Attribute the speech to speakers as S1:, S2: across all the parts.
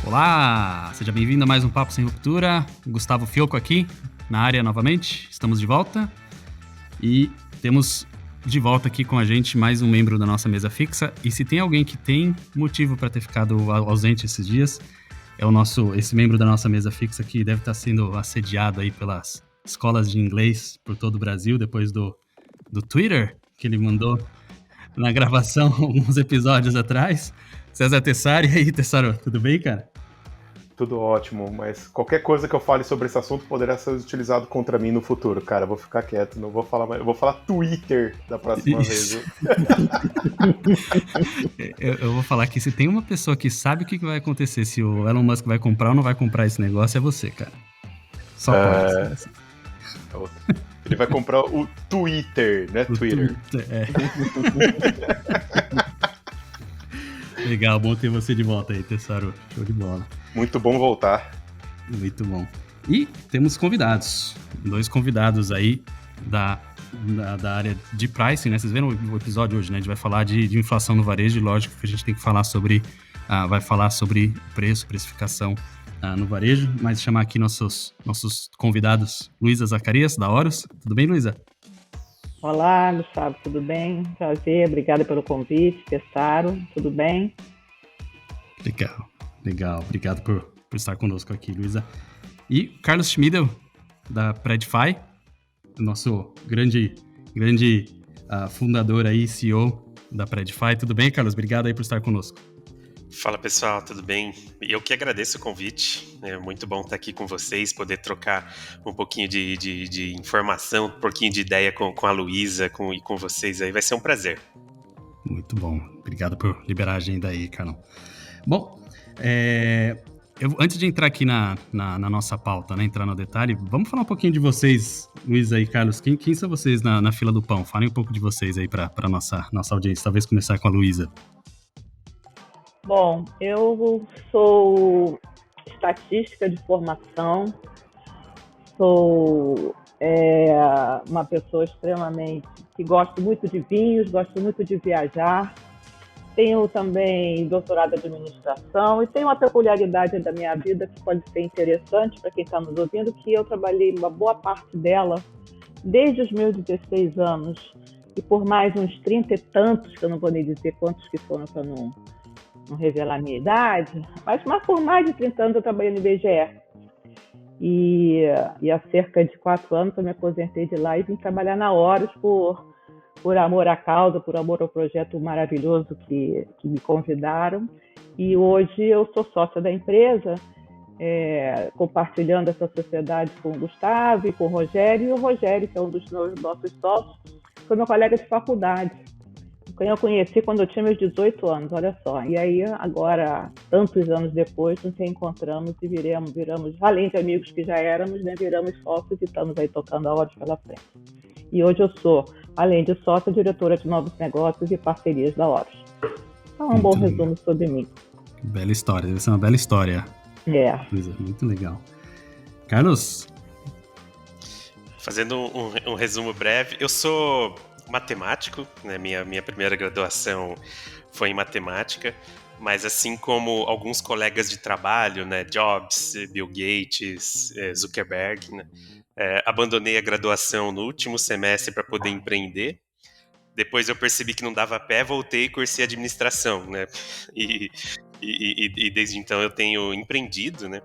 S1: Olá, seja bem-vindo a mais um Papo Sem Ruptura. Gustavo Fiocco aqui, na área novamente. Estamos de volta e temos de volta aqui com a gente mais um membro da nossa mesa fixa. E se tem alguém que tem motivo para ter ficado ausente esses dias, é esse membro da nossa mesa fixa que deve estar sendo assediado aí pelas escolas de inglês por todo o Brasil, depois do Twitter que ele mandou na gravação alguns episódios atrás. César Tessari, e aí, Tessaro, tudo bem, cara?
S2: Tudo ótimo, mas qualquer coisa que eu fale sobre esse assunto poderá ser utilizado contra mim no futuro, cara. Eu vou ficar quieto, não vou falar mais. Eu vou falar Twitter da próxima vez.
S1: Eu vou falar que se tem uma pessoa que sabe o que vai acontecer, se o Elon Musk vai comprar ou não vai comprar esse negócio, é você, cara. Só pode.
S2: Ele vai comprar o Twitter, né? Twitter.
S1: Legal, bom ter você de volta aí, Tessaro. Show de bola.
S2: Muito bom voltar.
S1: Muito bom. E temos convidados. 2 convidados aí da área de pricing, né? Vocês viram o episódio hoje, né? A gente vai falar de inflação no varejo, e lógico que a gente tem que falar sobre... vai falar sobre preço, precificação no varejo, mas chamar aqui nossos convidados. Luísa Zacarias, da Horus. Tudo bem, Luísa?
S3: Olá, Gustavo, tudo bem? Prazer, obrigada pelo convite, Tessaro, tudo bem?
S1: Legal. Obrigado por estar conosco aqui, Luísa. E Carlos Schmidl, da Predify, nosso grande fundador aí, CEO da Predify. Tudo bem, Carlos? Obrigado aí por estar conosco.
S4: Fala, pessoal, tudo bem? Eu que agradeço o convite, é muito bom estar aqui com vocês, poder trocar um pouquinho de informação, um pouquinho de ideia com a Luísa e com vocês aí, vai ser um prazer.
S1: Muito bom, obrigado por liberar a agenda aí, Carlão. Bom, antes de entrar aqui na nossa pauta, né, entrar no detalhe, vamos falar um pouquinho de vocês, Luísa e Carlos. Quem são vocês na fila do pão? Falem um pouco de vocês aí para a nossa audiência, talvez começar com a Luísa.
S3: Bom, eu sou estatística de formação, sou uma pessoa extremamente que gosto muito de vinhos, gosto muito de viajar, tenho também doutorado em administração e tenho uma peculiaridade da minha vida que pode ser interessante para quem está nos ouvindo, que eu trabalhei uma boa parte dela desde os meus 16 anos e por mais uns 30 e tantos, que eu não vou nem dizer quantos que foram para não revelar a minha idade, mas por mais de 30 anos eu trabalhei no IBGE. E há cerca de 4 anos eu me aposentei de lá e vim trabalhar na Horus por amor à causa, por amor ao projeto maravilhoso que me convidaram. E hoje eu sou sócia da empresa, compartilhando essa sociedade com o Gustavo e com o Rogério. E o Rogério, que é um dos nossos sócios, foi meu colega de faculdade. Eu conheci quando eu tinha meus 18 anos, olha só. E aí, agora, tantos anos depois, nos reencontramos e viramos, além de amigos que já éramos, né, viramos sócios e estamos aí tocando a Horus pela frente. E hoje eu sou, além de sócia, diretora de novos negócios e parcerias da Horus. Então, um bom resumo sobre mim.
S1: Bela história, deve ser uma bela história. Muito legal. Carlos?
S4: Fazendo um resumo breve, eu sou matemático, né? Minha primeira graduação foi em matemática, mas assim como alguns colegas de trabalho, né, Jobs, Bill Gates, Zuckerberg, né, abandonei a graduação no último semestre para poder empreender. Depois eu percebi que não dava pé, voltei e cursei administração, né? E desde então eu tenho empreendido, né?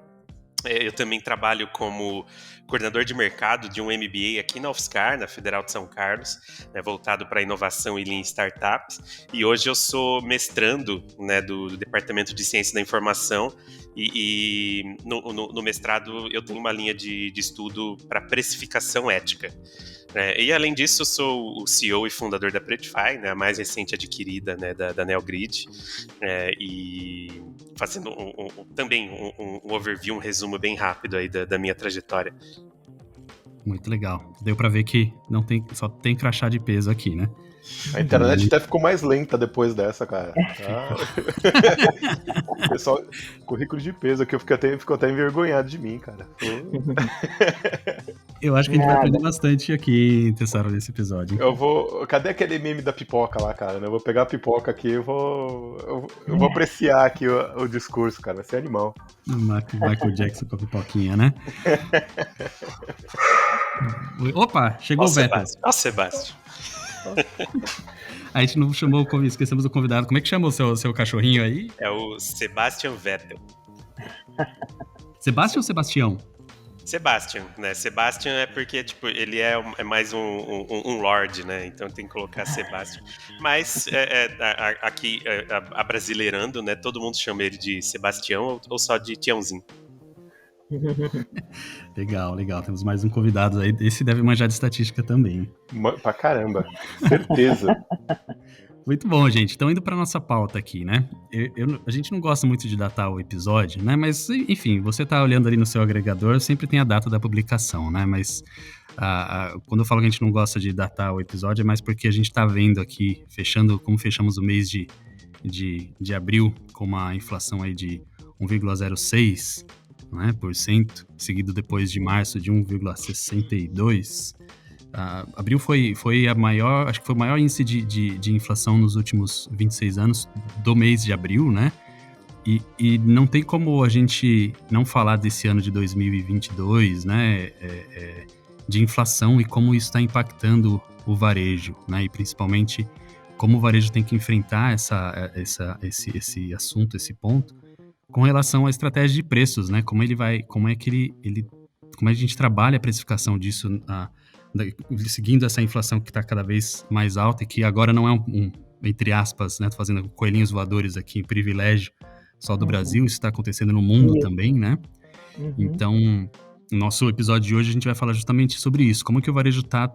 S4: Eu também trabalho como coordenador de mercado de um MBA aqui na UFSCar, na Federal de São Carlos, né, voltado para inovação e Lean Startups. E hoje eu sou mestrando, né, do Departamento de Ciência da Informação e no mestrado eu tenho uma linha de estudo para precificação ética. E além disso, eu sou o CEO e fundador da Predify, né, a mais recente adquirida, né, da Neogrid, e fazendo também um overview, um resumo bem rápido aí da minha trajetória.
S1: Muito legal. Deu pra ver que só tem crachá de peso aqui, né?
S2: A internet até ficou mais lenta depois dessa, cara. Pessoal, currículo de peso aqui, eu fico até envergonhado de mim, cara.
S1: Eu acho que a gente vai
S3: Nada.
S1: aprender bastante aqui, Tessaro, nesse episódio.
S2: Cadê aquele meme da pipoca lá, cara? Eu vou pegar a pipoca aqui e eu vou apreciar aqui o discurso, cara. Vai ser animal.
S1: Michael Jackson com a pipoquinha, né? Opa, chegou o Vettel.
S4: Ó, Sebastião.
S1: A gente não chamou, esquecemos do convidado. Como é que chama o seu cachorrinho aí?
S4: É o Sebastian Vettel.
S1: Sebastião ou Sebastião?
S4: Sebastian, né? Sebastian é porque, tipo, ele é mais um lord, né? Então tem que colocar Sebastian. Mas aqui, abrasileirando, né? Todo mundo chama ele de Sebastião ou só de Tiãozinho.
S1: Legal. Temos mais um convidado aí. Esse deve manjar de estatística também.
S2: Pra caramba. Certeza.
S1: Muito bom, gente. Então, indo para nossa pauta aqui, né? A gente não gosta muito de datar o episódio, né? Mas, enfim, você tá olhando ali no seu agregador, sempre tem a data da publicação, né? Mas quando eu falo que a gente não gosta de datar o episódio, é mais porque a gente tá vendo aqui, como fechamos o mês de abril, com uma inflação aí de 1,06%, né, por cento, seguido depois de março de 1,62%. Abril foi a maior, acho que foi o maior índice de inflação nos últimos 26 anos do mês de abril, né? E não tem como a gente não falar desse ano de 2022, né? De inflação e como isso está impactando o varejo, né? E principalmente como o varejo tem que enfrentar esse assunto, esse ponto, com relação à estratégia de preços, né? Como a gente trabalha a precificação disso seguindo essa inflação que está cada vez mais alta e que agora não é entre aspas, né, tô fazendo coelhinhos voadores aqui, privilégio só do Brasil, isso está acontecendo no mundo também, né? Então, no nosso episódio de hoje a gente vai falar justamente sobre isso, como que o varejo está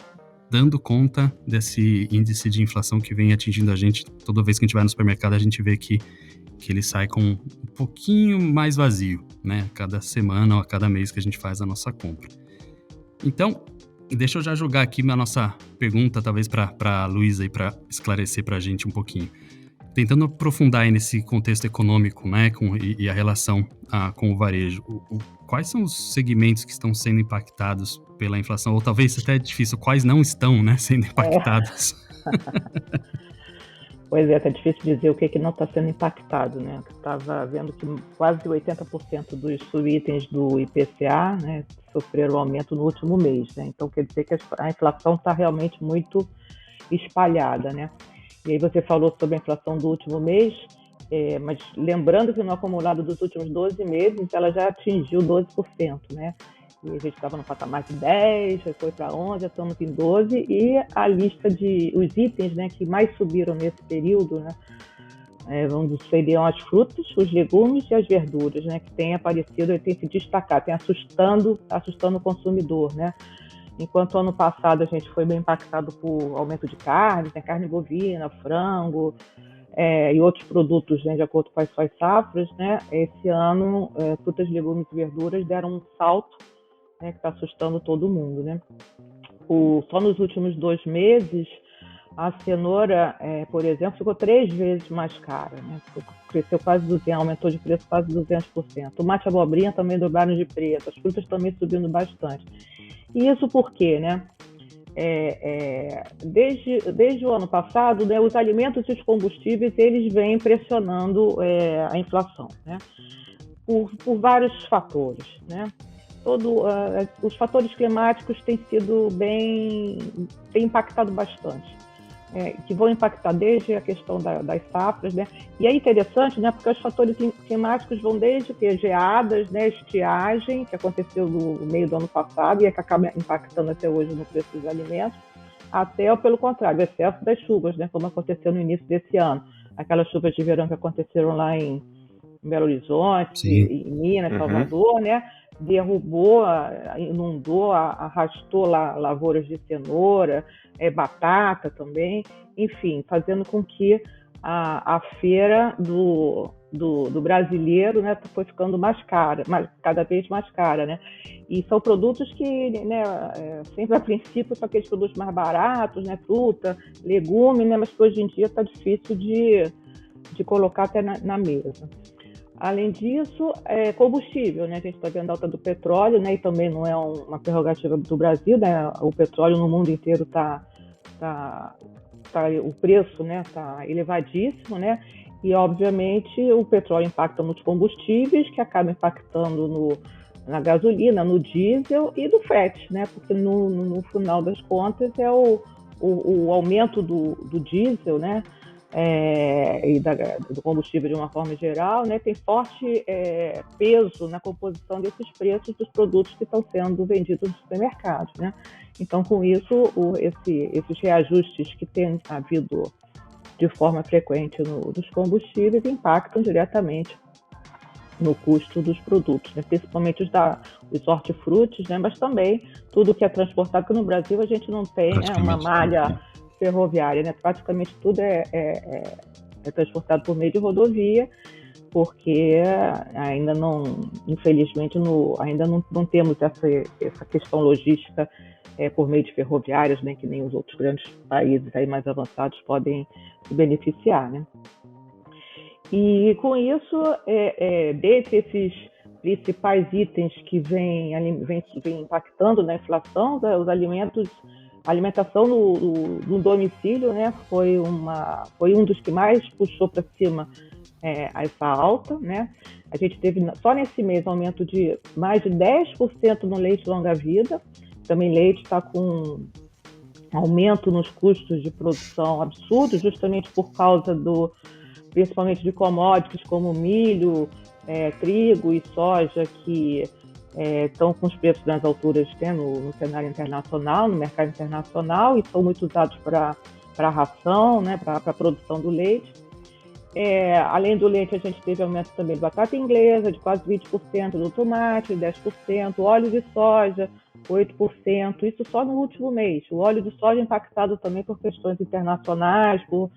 S1: dando conta desse índice de inflação que vem atingindo a gente. Toda vez que a gente vai no supermercado a gente vê que ele sai com um pouquinho mais vazio, né? A cada semana ou a cada mês que a gente faz a nossa compra. Então, deixa eu já jogar aqui a nossa pergunta, talvez para a Luísa, para esclarecer para a gente um pouquinho. Tentando aprofundar aí nesse contexto econômico, né, e a relação com o varejo. Quais são os segmentos que estão sendo impactados pela inflação? Ou talvez até é difícil, quais não estão, né, sendo impactados?
S3: Pois é, tá difícil dizer o que não está sendo impactado, né? Estava vendo que quase 80% dos subitens do IPCA, né, sofreram aumento no último mês, né? Então quer dizer que a inflação está realmente muito espalhada, né? E aí você falou sobre a inflação do último mês, mas lembrando que no acumulado dos últimos 12 meses ela já atingiu 12%, né? E a gente estava no patamar de 10, foi para 11, já estamos em 12, e a lista os itens, né, que mais subiram nesse período, né, seriam as frutas, os legumes e as verduras, né, que têm aparecido e têm se destacado, têm assustando o consumidor, né. Enquanto ano passado a gente foi bem impactado por aumento de carne, né, carne bovina, frango, e outros produtos, né, de acordo com as suas safras, né, esse ano frutas, legumes e verduras deram um salto, né, que está assustando todo mundo, né? Só nos últimos 2 meses, a cenoura, por exemplo, ficou 3 vezes mais cara, né? Cresceu quase 200%, aumentou de preço quase 200%. O tomate e a abobrinha também dobraram de preço, as frutas também subindo bastante. E isso por quê, né? Desde o ano passado, né, os alimentos e os combustíveis, eles vêm pressionando a inflação, né? Por vários fatores, né? Os fatores climáticos têm impactado bastante, que vão impactar desde a questão das safras, né? E é interessante, né, porque os fatores climáticos vão desde geadas, né, estiagem, que aconteceu no meio do ano passado e que acaba impactando até hoje no preço dos alimentos, até, pelo contrário, o excesso das chuvas, né, como aconteceu no início desse ano. Aquelas chuvas de verão que aconteceram lá em Belo Horizonte, em Minas, Salvador, né? Derrubou, inundou, arrastou lavouras de cenoura, batata também, enfim, fazendo com que a feira do brasileiro, né, foi ficando mais cara, cada vez mais cara, né? E são produtos que, né, sempre a princípio são aqueles produtos mais baratos, né, fruta, legume, né, mas que hoje em dia está difícil de colocar até na mesa. Além disso, combustível, né? A gente está vendo a alta do petróleo, né? E também não é uma prerrogativa do Brasil, né? O petróleo no mundo inteiro o preço, né? Está elevadíssimo, né? E, obviamente, o petróleo impacta nos combustíveis, que acaba impactando na gasolina, no diesel e no frete, né? Porque no final das contas é o aumento do diesel, né? E do combustível de uma forma geral, né? Tem forte peso na composição desses preços dos produtos que estão sendo vendidos nos supermercados, né? Então, com isso, esses reajustes que têm havido de forma frequente nos combustíveis impactam diretamente no custo dos produtos, né? Principalmente os hortifrutis, né? Mas também tudo que é transportado, porque no Brasil a gente não tem, né, uma malha ferroviária, né? Praticamente tudo é transportado por meio de rodovia, porque ainda não, infelizmente, ainda não temos essa questão logística por meio de ferroviárias, né, que nem os outros grandes países aí mais avançados podem se beneficiar, né? E com isso, dentre esses principais itens que vem impactando na inflação, os alimentos, a alimentação no domicílio, né, foi um dos que mais puxou para cima essa alta, né? A gente teve só nesse mês um aumento de mais de 10% no leite longa-vida. Também leite está com aumento nos custos de produção absurdo, justamente por causa principalmente de commodities como milho, trigo e soja, que estão com os preços nas alturas, né, no cenário internacional, no mercado internacional, e são muito usados para ração, né, para a produção do leite. Além do leite, a gente teve aumento também de batata inglesa, de quase 20%, do tomate, 10%, óleo de soja, 8%, isso só no último mês. O óleo de soja impactado também por questões internacionais, por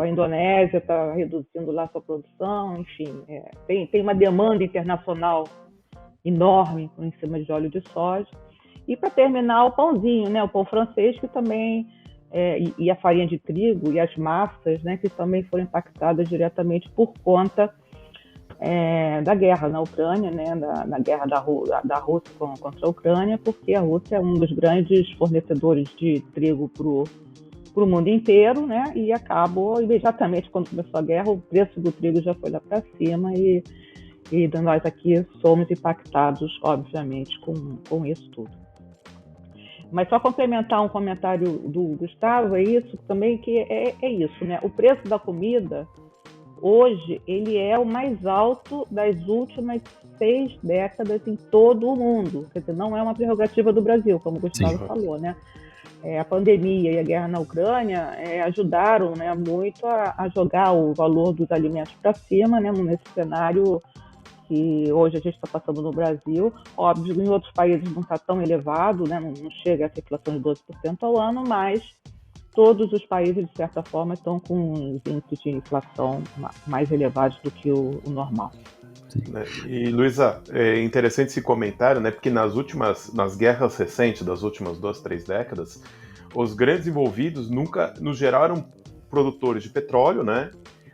S3: a Indonésia está reduzindo lá sua produção, enfim, tem uma demanda internacional enorme em cima de óleo de soja. E para terminar, o pãozinho, né, o pão francês, que também, e a farinha de trigo e as massas, né, que também foram impactadas diretamente por conta da guerra na Ucrânia, né, da guerra da Rússia contra a Ucrânia, porque a Rússia é um dos grandes fornecedores de trigo para o mundo inteiro, né, e acabou imediatamente, quando começou a guerra, o preço do trigo já foi lá para cima e nós aqui somos impactados, obviamente, com isso tudo. Mas só complementar um comentário do Gustavo, é isso também, que é isso, né? O preço da comida, hoje, ele é o mais alto das últimas 6 décadas em todo o mundo. Quer dizer, não é uma prerrogativa do Brasil, como o Gustavo falou, né? A pandemia e a guerra na Ucrânia ajudaram, né, muito a jogar o valor dos alimentos para cima, né, nesse cenário que hoje a gente está passando no Brasil. Óbvio, em outros países não está tão elevado, né, não chega a essa inflação de 12% ao ano, mas todos os países, de certa forma, estão com índices de inflação mais elevados do que o normal.
S2: E, Luísa, é interessante esse comentário, né? Porque nas guerras recentes das últimas 2, 3 décadas, os grandes envolvidos nunca, no geral, eram produtores de petróleo, né?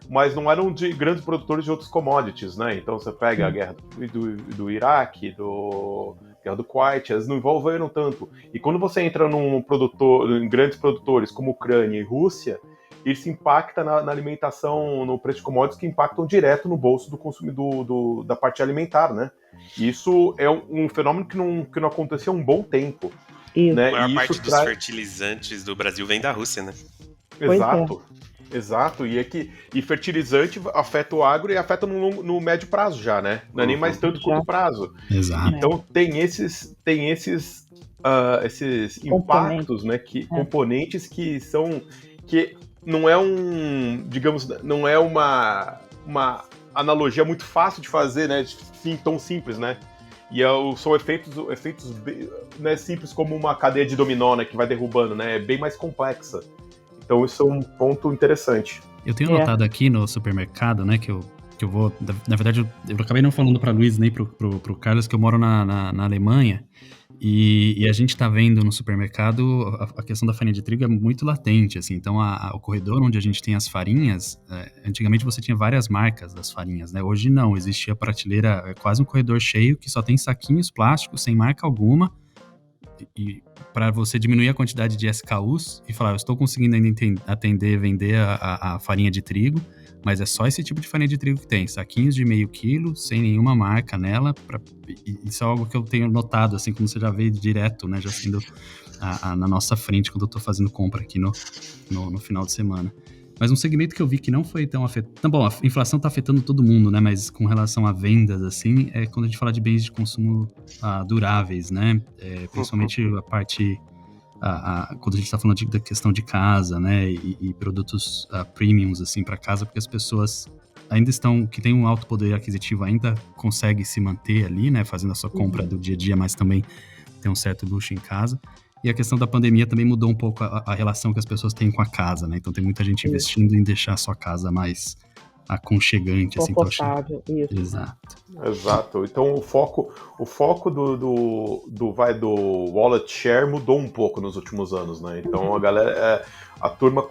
S2: Mas não eram grandes produtores de outros commodities, né? Então você pega a guerra do Iraque, a guerra do Kuwait, elas não envolveram tanto. E quando você entra em grandes produtores como Ucrânia e Rússia, isso impacta na alimentação, no preço de commodities, que impactam direto no bolso do consumidor, da parte alimentar, né? Isso é um fenômeno que não acontecia há um bom tempo. Né?
S4: A maior parte dos fertilizantes do Brasil vem da Rússia, né?
S2: Exato. E fertilizante afeta o agro e afeta no médio prazo já, né? Não é nem mais tanto curto prazo.
S1: Exato.
S2: Então tem esses impactos, né? Componentes que são... que não é não é uma analogia muito fácil de fazer, né? Tão simples, né? E são efeitos não é simples como uma cadeia de dominó, né? Que vai derrubando, né? É bem mais complexa. Então isso é um ponto interessante.
S1: Eu tenho notado aqui no supermercado, né? Que eu vou... Na verdade, eu acabei não falando para Luiz nem pro Carlos, que eu moro na Alemanha. E a gente está vendo no supermercado a questão da farinha de trigo é muito latente, assim. Então, o corredor onde a gente tem as farinhas, antigamente você tinha várias marcas das farinhas, né? Hoje não, existe a prateleira, é quase um corredor cheio que só tem saquinhos plásticos sem marca alguma. E para você diminuir a quantidade de SKUs e falar, eu estou conseguindo ainda atender, vender a farinha de trigo, mas é só esse tipo de farinha de trigo que tem, saquinhos de meio quilo, sem nenhuma marca nela, isso é algo que eu tenho notado, assim, como você já vê direto, né, já sendo na nossa frente quando eu tô fazendo compra aqui no final de semana. Mas um segmento que eu vi que não foi tão afetado... Bom, a inflação está afetando todo mundo, né? Mas com relação a vendas, assim, é quando a gente fala de bens de consumo duráveis, né? Principalmente a parte... quando a gente está falando da questão de casa, né? E produtos premiums, assim, para casa, porque as pessoas ainda que tem um alto poder aquisitivo, ainda consegue se manter ali, né? Fazendo a sua compra do dia a dia, mas também tem um certo luxo em casa. E a questão da pandemia também mudou um pouco a relação que as pessoas têm com a casa, né? Então tem muita gente investindo em deixar a sua casa mais aconchegante,
S3: confortável,
S1: assim.
S3: Isso.
S2: Exato. Então o foco do wallet share mudou um pouco nos últimos anos, né? Então a galera, a turma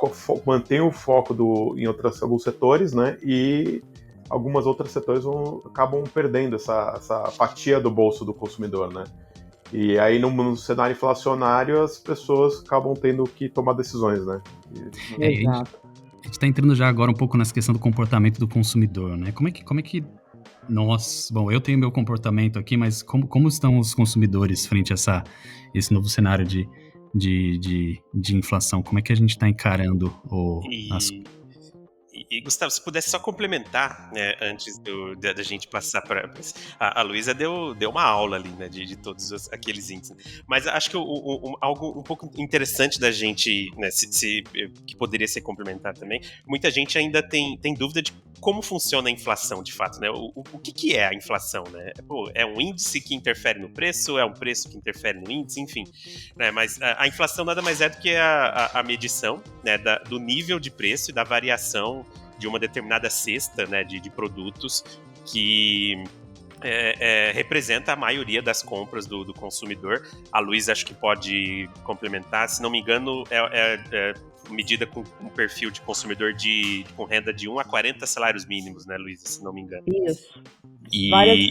S2: mantém o foco em alguns setores, né? E algumas outros setores acabam perdendo essa fatia do bolso do consumidor, né? E aí, no cenário inflacionário, as pessoas acabam tendo que tomar decisões, né?
S3: Exato.
S1: A gente está entrando já agora um pouco nessa questão do comportamento do consumidor, né? Como é que nós... Bom, eu tenho meu comportamento aqui, mas como estão os consumidores frente a esse novo cenário de inflação? Como é que a gente está encarando
S4: E, Gustavo, se pudesse só complementar, né, antes da gente passar para... A Luísa deu uma aula ali, né, de todos aqueles índices. Mas acho que algo um pouco interessante da gente, né, que poderia ser complementar também, muita gente ainda tem dúvida de como funciona a inflação, de fato, né? O que é a inflação, né? Pô, é um índice que interfere no preço, é um preço que interfere no índice, enfim. Né? Mas a inflação nada mais é do que a medição, né, do nível de preço e da variação de uma determinada cesta, né, de produtos que representa a maioria das compras do consumidor. A Luísa acho que pode complementar. Se não me engano, medida com um perfil de consumidor com renda de 1 a 40 salários mínimos, né, Luísa, se não me engano.
S3: Isso.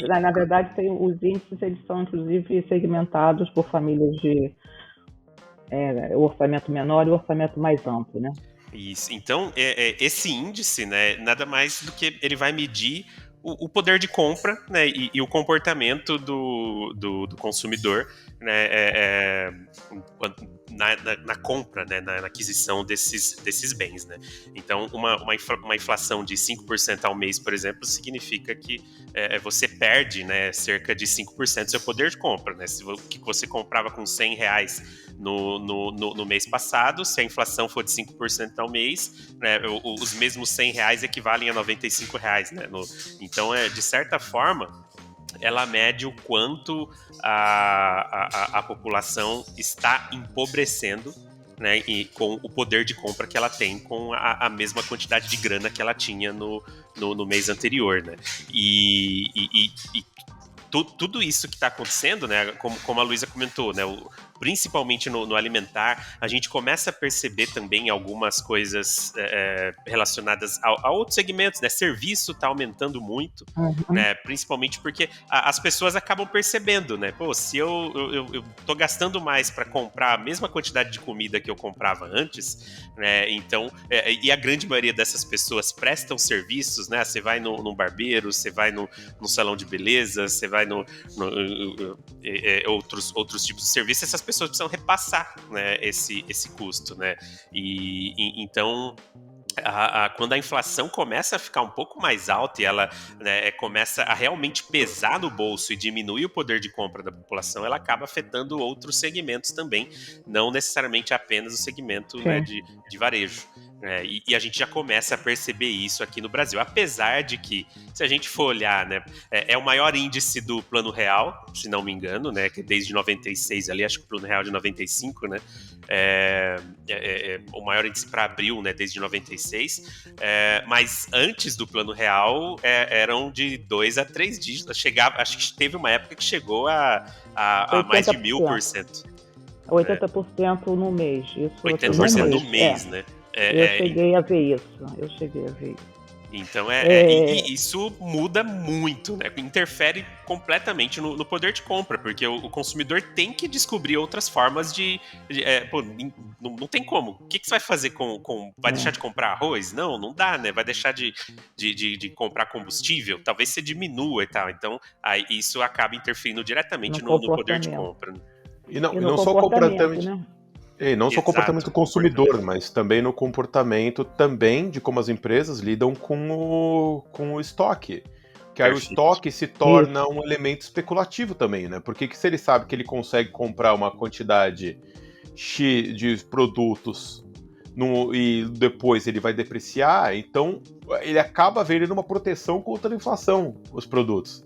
S3: Na verdade, os índices eles são, inclusive, segmentados por famílias de orçamento menor e orçamento mais amplo, né?
S4: Isso. Então, esse índice, né, nada mais do que ele vai medir o poder de compra, né, e o comportamento do consumidor, né, na compra, né, na aquisição desses bens, né. Então, uma inflação de 5% ao mês, por exemplo, significa que você perde, né, cerca de 5% do seu poder de compra, né. Se o que você comprava com R$100 no mês passado, se a inflação for de 5% ao mês, né, os mesmos R$100 equivalem a R$95, né. Então, de certa forma, ela mede o quanto a população está empobrecendo, né, e com o poder de compra que ela tem com a mesma quantidade de grana que ela tinha no mês anterior, né? E tudo isso que está acontecendo, né, como a Luísa comentou, né, principalmente no alimentar, a gente começa a perceber também algumas coisas relacionadas a outros segmentos, né? Serviço está aumentando muito, né? Principalmente porque as pessoas acabam percebendo, né? Pô, se eu tô gastando mais para comprar a mesma quantidade de comida que eu comprava antes, né? Então, e a grande maioria dessas pessoas prestam serviços, né? Você vai num barbeiro, você vai num salão de beleza, você vai outros tipos de serviços, essas pessoas precisam repassar, né, esse custo, né? E então, quando a inflação começa a ficar um pouco mais alta e ela, né, começa a realmente pesar no bolso e diminuir o poder de compra da população, ela acaba afetando outros segmentos também, não necessariamente apenas o segmento, né, de varejo. E a gente já começa a perceber isso aqui no Brasil. Apesar de que, se a gente for olhar, né, é o maior índice do Plano Real, se não me engano, né, que é desde 96 ali, acho que o Plano Real é de 95, né, o maior índice para abril, né, desde 96, mas antes do Plano Real eram de 2 a 3 dígitos. Chegava, acho que teve uma época que chegou a mais de 1000%.
S3: 80% no mês. Isso
S4: 80% no mês, né?
S3: Eu cheguei a ver isso.
S4: Então, isso muda muito, né? Interfere completamente no poder de compra, porque o consumidor tem que descobrir outras formas não tem como. O que você vai fazer vai deixar de comprar arroz? Não dá, né? Vai deixar de comprar combustível? Talvez você diminua e tal. Então, isso acaba interferindo diretamente no poder de compra. Né?
S2: E não só comportamento, né? E não só o comportamento do consumidor, mas também no comportamento também de como as empresas lidam com o estoque. Que aí o estoque se torna um elemento especulativo também, né? Porque se ele sabe que ele consegue comprar uma quantidade X de produtos e depois ele vai depreciar, então ele acaba vendendo uma proteção contra a inflação, os produtos.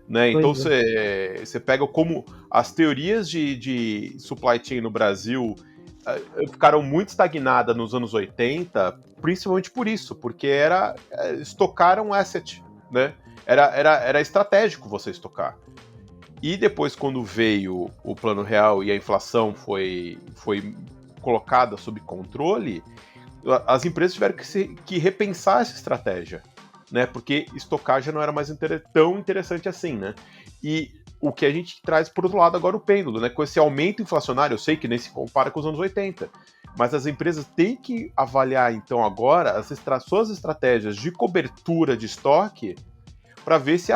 S2: Né? Então você pega como as teorias de supply chain no Brasil ficaram muito estagnadas nos anos 80, principalmente por isso, porque estocar um asset, né? Era estratégico você estocar. E depois, quando veio o Plano Real e a inflação foi colocada sob controle, as empresas tiveram que repensar essa estratégia. Né, porque estocar já não era mais tão interessante assim, né? E o que a gente traz, por outro lado, agora o pêndulo, né? Com esse aumento inflacionário, eu sei que nem se compara com os anos 80, mas as empresas têm que avaliar, então, agora suas estratégias de cobertura de estoque para ver se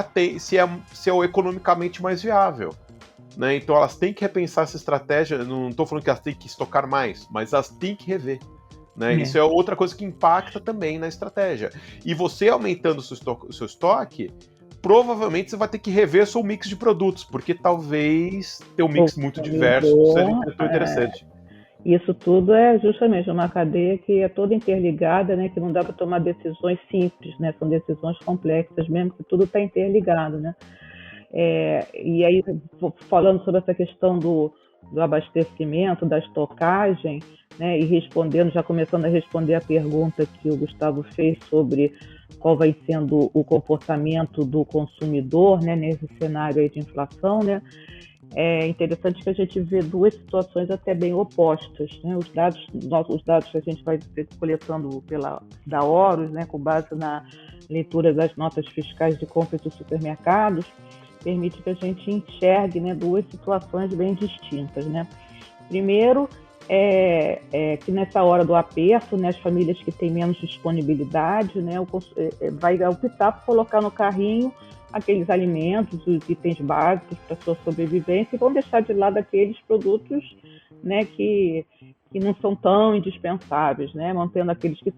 S2: é o economicamente mais viável. Né? Então, elas têm que repensar essa estratégia, não estou falando que elas têm que estocar mais, mas elas têm que rever. Né? Isso é outra coisa que impacta também na estratégia. E você aumentando o seu estoque, provavelmente você vai ter que rever seu mix de produtos, porque talvez ter um mix muito diverso seja tão interessante.
S3: Isso tudo é justamente uma cadeia que é toda interligada, né? Que não dá para tomar decisões simples, né? São decisões complexas mesmo, que tudo está interligado, né? E aí, falando sobre essa questão do abastecimento, da estocagem, né, e já começando a responder a pergunta que o Gustavo fez sobre qual vai sendo o comportamento do consumidor, né, nesse cenário aí de inflação, né, é interessante que a gente vê duas situações até bem opostas. Né, os dados que a gente vai coletando da Horus, né, com base na leitura das notas fiscais de compra dos supermercados, permite que a gente enxergue, né, duas situações bem distintas. Né. Primeiro, que nessa hora do aperto, né, as famílias que têm menos disponibilidade, né, vai optar por colocar no carrinho aqueles alimentos, os itens básicos para sua sobrevivência, e vão deixar de lado aqueles produtos, né, que não são tão indispensáveis, né, mantendo aqueles que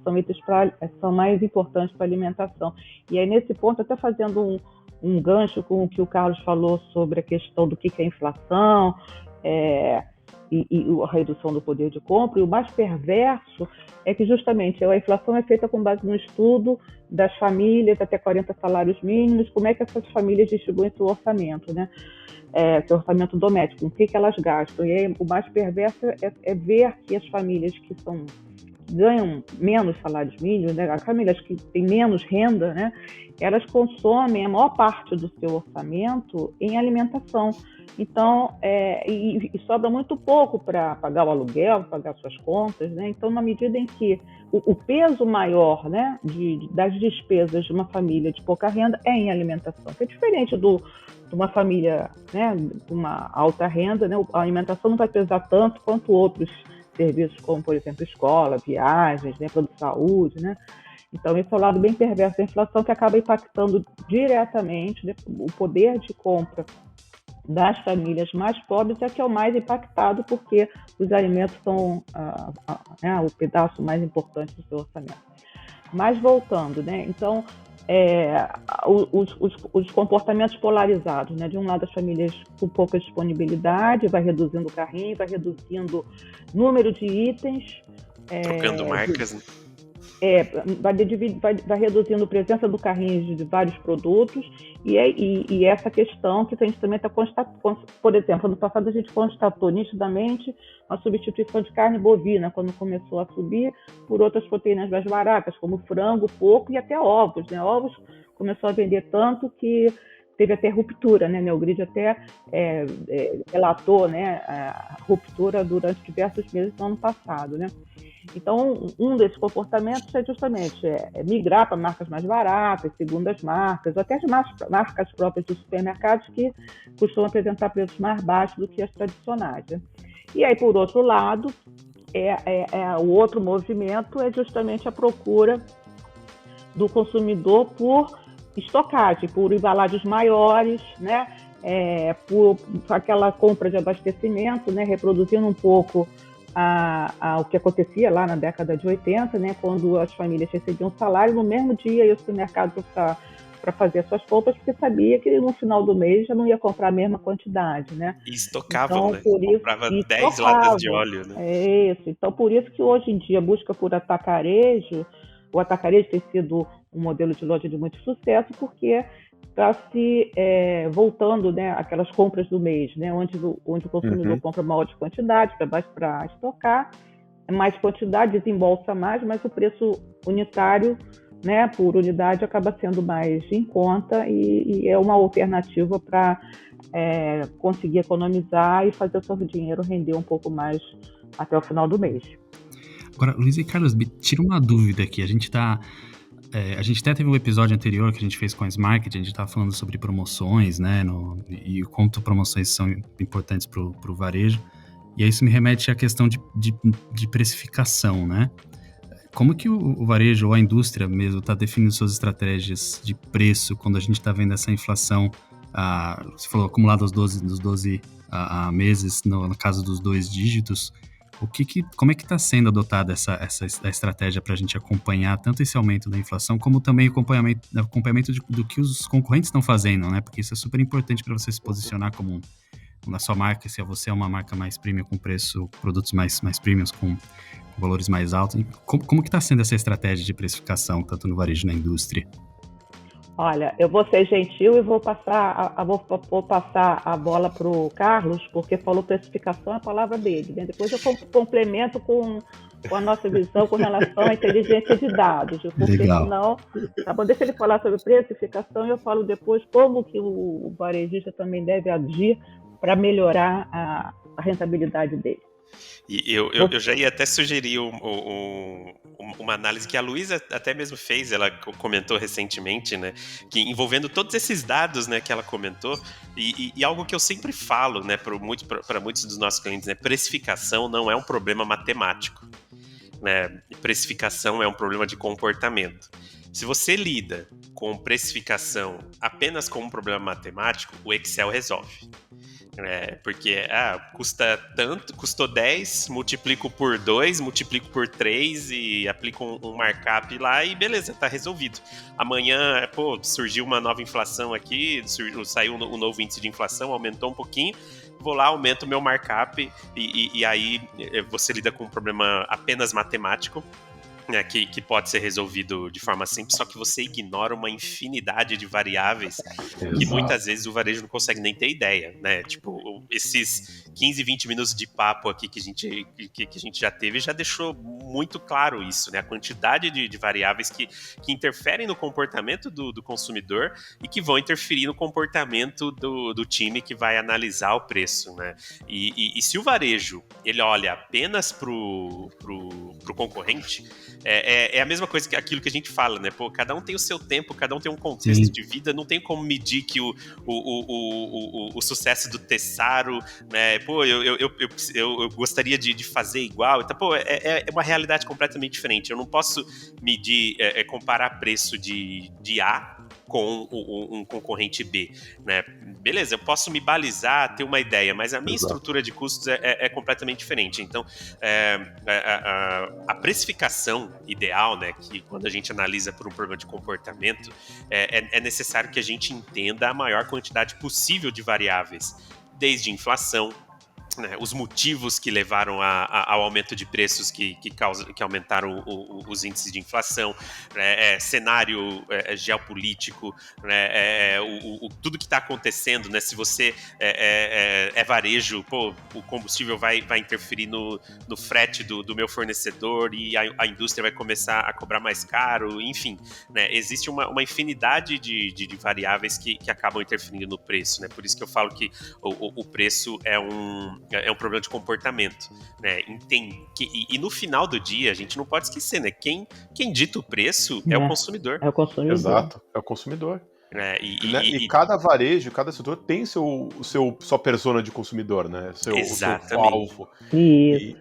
S3: são mais importantes para a alimentação. E aí, nesse ponto, até fazendo um gancho com o que o Carlos falou sobre a questão do que é inflação, e a redução do poder de compra, e o mais perverso é que justamente a inflação é feita com base no estudo das famílias até 40 salários mínimos, como é que essas famílias distribuem seu orçamento, né? Seu orçamento doméstico, o que elas gastam. E aí, o mais perverso é ver que as famílias que ganham menos salários mínimos, né, as famílias que têm menos renda, né, elas consomem a maior parte do seu orçamento em alimentação. Então, e sobra muito pouco para pagar o aluguel, pagar suas contas, né? Então, na medida em que o peso maior, né, das despesas de uma família de pouca renda é em alimentação, que é diferente de uma família, né, com uma alta renda, né? A alimentação não vai pesar tanto quanto outros serviços, como, por exemplo, escola, viagens, né, plano de saúde, né? Então, esse é o lado bem perverso da inflação, que acaba impactando diretamente, né, o poder de compra das famílias mais pobres, que é o mais impactado, porque os alimentos são o pedaço mais importante do seu orçamento. Mas voltando, né? Então, os comportamentos polarizados, né? De um lado, as famílias com pouca disponibilidade, vai reduzindo o carrinho, vai reduzindo o número de itens.
S4: Trocando marcas, né?
S3: vai reduzindo a presença do carrinho de vários produtos e essa questão que a gente também está constatando. Por exemplo, no passado a gente constatou nitidamente a substituição de carne bovina, quando começou a subir, por outras proteínas mais baratas, como frango, porco e até ovos, né? Ovos começou a vender tanto que teve até ruptura, né? Neogrid até relatou, né, a ruptura durante diversos meses do ano passado, né? Então, um desses comportamentos é justamente migrar para marcas mais baratas, segundas marcas, ou até as marcas próprias dos supermercados que costumam apresentar preços mais baixos do que as tradicionais, né? E aí, por outro lado, o outro movimento é justamente a procura do consumidor por estocagem, por embalagens maiores, né? Por aquela compra de abastecimento, né? Reproduzindo um pouco o que acontecia lá na década de 80, né? Quando as famílias recebiam salário, no mesmo dia ia ao supermercado para fazer as suas compras, porque sabia que no final do mês já não ia comprar a mesma quantidade, né?
S4: E estocavam,
S3: então,
S4: né? Comprava 10 latas de óleo, né?
S3: É isso. Então, por isso que hoje em dia a busca por atacarejo, o atacarejo tem sido um modelo de loja de muito sucesso, porque está se voltando, né, aquelas compras do mês, né, onde o consumidor compra maior quantidade para estocar, mais quantidade, desembolsa mais, mas o preço unitário, né, por unidade acaba sendo mais em conta e é uma alternativa para conseguir economizar e fazer o seu dinheiro render um pouco mais até o final do mês.
S1: Agora, Luiz e Carlos, me tira uma dúvida aqui. A gente até teve um episódio anterior que a gente fez com a Smarket, a gente estava falando sobre promoções, né, e o quanto promoções são importantes para o varejo. E aí isso me remete à questão de precificação, né? Como que o varejo ou a indústria mesmo está definindo suas estratégias de preço quando a gente está vendo essa inflação, você falou acumulada dos 12 meses, no caso dos 2 dígitos? Como é que está sendo adotada essa estratégia para a gente acompanhar tanto esse aumento da inflação, como também o acompanhamento do que os concorrentes estão fazendo, né? Porque isso é super importante para você se posicionar como na sua marca, se você é uma marca mais premium com produtos mais premiums com valores mais altos. Como que está sendo essa estratégia de precificação, tanto no varejo e na indústria?
S3: Olha, eu vou ser gentil e vou passar a bola para o Carlos, porque falou precificação é a palavra dele, né? Depois eu complemento com a nossa visão com relação à inteligência de dados, porque senão, tá bom, deixa ele falar sobre precificação e eu falo depois como que o varejista também deve agir para melhorar a rentabilidade dele.
S4: E eu já ia até sugerir uma análise que a Luísa até mesmo fez, ela comentou recentemente, né, que envolvendo todos esses dados, né, que ela comentou, e algo que eu sempre falo, né, para muitos dos nossos clientes, né, precificação não é um problema matemático, né, precificação é um problema de comportamento. Se você lida com precificação apenas como um problema matemático, o Excel resolve. Porque custa tanto, custou 10, multiplico por 2, multiplico por 3 e aplico um markup lá e beleza, tá resolvido. Amanhã, surgiu uma nova inflação aqui, saiu um novo índice de inflação, aumentou um pouquinho, vou lá, aumento o meu markup e aí você lida com um problema apenas matemático, né, que pode ser resolvido de forma simples, só que você ignora uma infinidade de variáveis que muitas vezes o varejo não consegue nem ter ideia, né? Tipo, esses 15, 20 minutos de papo aqui que a gente já teve já deixou muito claro isso, né? A quantidade de variáveis que interferem no comportamento do consumidor e que vão interferir no comportamento do time que vai analisar o preço, né? E se o varejo ele olha apenas pro concorrente, é a mesma coisa que aquilo que a gente fala, né? Cada um tem o seu tempo, cada um tem um contexto de vida, não tem como medir que o sucesso do Tessaro, né? Eu gostaria de fazer igual. Então, é uma realidade completamente diferente. Eu não posso medir, comparar preço de A com um concorrente B, né? Beleza, eu posso me balizar, ter uma ideia, mas a minha estrutura de custos é completamente diferente. Então, a precificação ideal, né, que quando a gente analisa por um problema de comportamento, é necessário que a gente entenda a maior quantidade possível de variáveis, desde inflação, né, os motivos que levaram ao aumento de preços que aumentaram os índices de inflação, né, cenário geopolítico, né, tudo que está acontecendo, né, se você é varejo, o combustível vai interferir no frete do meu fornecedor e a indústria vai começar a cobrar mais caro, enfim, né, existe uma infinidade de variáveis que acabam interferindo no preço, né, por isso que eu falo que o preço é um problema de comportamento, né? E no final do dia, a gente não pode esquecer, né? Quem dita o preço é o consumidor.
S3: É o consumidor.
S2: Exato, é o consumidor.
S4: E
S2: cada varejo, cada setor tem sua persona de consumidor, né? Seu alvo.
S4: E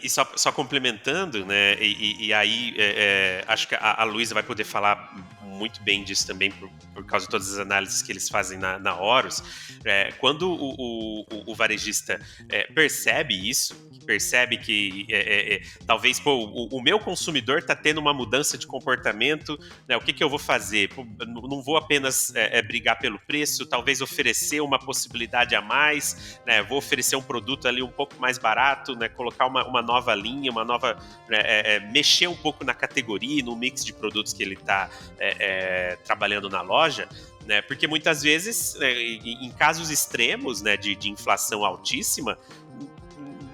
S4: só complementando, né? E aí acho que a Luísa vai poder falar muito bem disso também por causa de todas as análises que eles fazem na Horus. Quando o varejista percebe isso, percebe que talvez o meu consumidor está tendo uma mudança de comportamento, né, o que eu vou fazer? Não vou apenas brigar pelo preço, talvez oferecer uma possibilidade a mais, né, vou oferecer um produto ali um pouco mais barato, né, colocar uma nova linha, mexer um pouco na categoria, no mix de produtos que ele está trabalhando na loja, né, porque muitas vezes, em casos extremos, né, de inflação altíssima,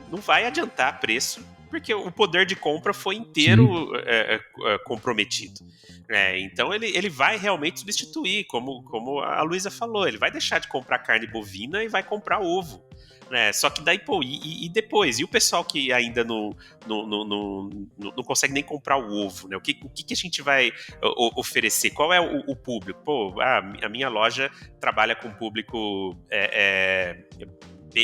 S4: não vai adiantar preço, porque o poder de compra foi inteiro comprometido. Então ele vai realmente substituir, como a Luísa falou, ele vai deixar de comprar carne bovina e vai comprar ovo. Só que daí, e depois? E o pessoal que ainda não consegue nem comprar o ovo, né? O que a gente vai oferecer? Qual é o público? A minha loja trabalha com público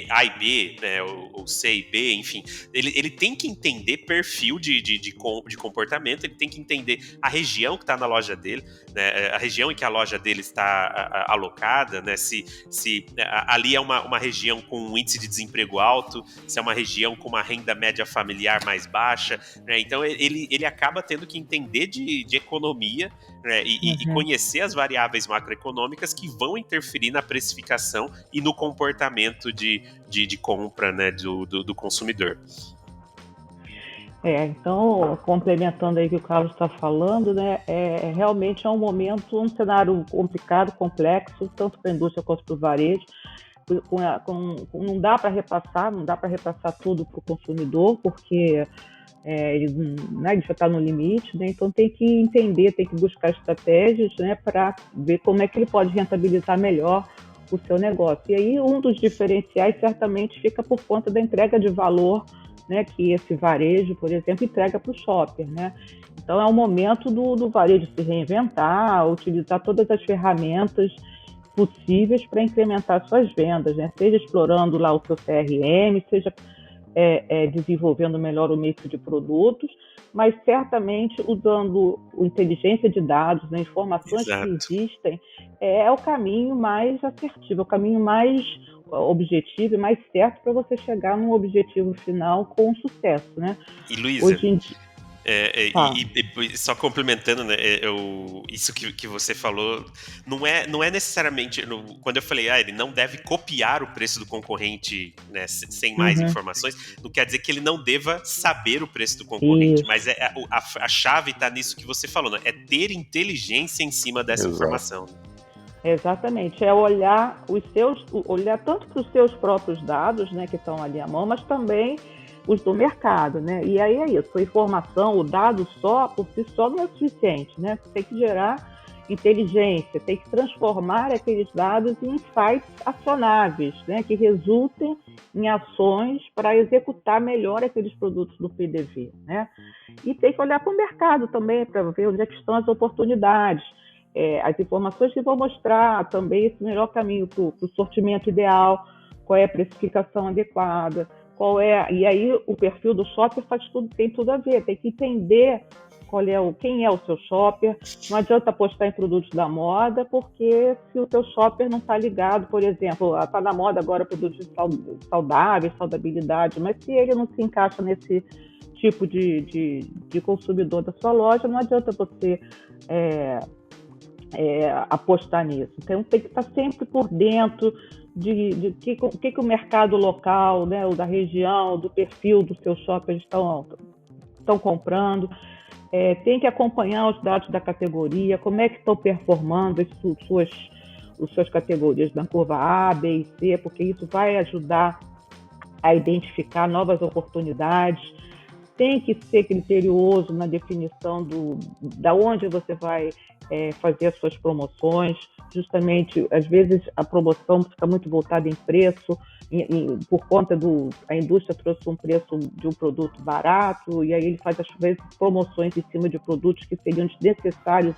S4: A e B, né, ou C e B, enfim, ele tem que entender perfil de comportamento, ele tem que entender a região que está na loja dele, né, a região em que a loja dele está alocada, né, se ali é uma região com um índice de desemprego alto, se é uma região com uma renda média familiar mais baixa, né, então ele acaba tendo que entender de economia, né, e conhecer as variáveis macroeconômicas que vão interferir na precificação e no comportamento de compra, né, do consumidor.
S3: Então, complementando aí o que o Carlos está falando, né, realmente é um momento, um cenário complicado, complexo, tanto para a indústria quanto para o varejo. Não dá para repassar tudo para o consumidor, porque ele já está no limite, né, então tem que entender, tem que buscar estratégias, né, para ver como é que ele pode rentabilizar melhor o seu negócio. E aí um dos diferenciais certamente fica por conta da entrega de valor, né, que esse varejo, por exemplo, entrega para o shopper, né? Então é o momento do varejo se reinventar, utilizar todas as ferramentas possíveis para incrementar suas vendas, né? Seja explorando lá o seu CRM, seja desenvolvendo melhor o mix de produtos, mas certamente usando inteligência de dados, né, informações que existem, é o caminho mais assertivo, é o caminho mais objetivo e mais certo para você chegar num objetivo final com sucesso, né?
S4: E Luísa,
S3: hoje em dia...
S4: e só complementando, né, isso que você falou, não é necessariamente, quando eu falei, ele não deve copiar o preço do concorrente, né, sem mais informações, não quer dizer que ele não deva saber o preço do concorrente, mas a chave está nisso que você falou, né, é ter inteligência em cima dessa informação.
S3: Exatamente, é olhar tanto para os seus próprios dados, né, que estão ali à mão, mas também os do mercado, né? E aí é isso, a informação, o dado só, por si só, não é suficiente, né? Você tem que gerar inteligência, tem que transformar aqueles dados em insights acionáveis, né? Que resultem em ações para executar melhor aqueles produtos do PDV, né? E tem que olhar para o mercado também, para ver onde é que estão as oportunidades. As informações que vão mostrar também esse melhor caminho para o sortimento ideal, qual é a precificação adequada, e aí o perfil do shopper tem tudo a ver, tem que entender quem é o seu shopper. Não adianta apostar em produtos da moda, porque se o teu shopper não está ligado, por exemplo, está na moda agora produtos saudáveis, saudabilidade, mas se ele não se encaixa nesse tipo de consumidor da sua loja, não adianta você apostar nisso. Então tem que estar sempre por dentro de que o mercado local, né, ou da região, do perfil dos seus shoppers estão comprando. Tem que acompanhar os dados da categoria, como é que estão performando as suas categorias na curva A, B e C, porque isso vai ajudar a identificar novas oportunidades. Tem que ser criterioso na definição da onde você vai fazer as suas promoções. Justamente, às vezes, a promoção fica muito voltada em preço, por conta a indústria trouxe um preço de um produto barato, e aí ele faz, às vezes, promoções em cima de produtos que seriam desnecessários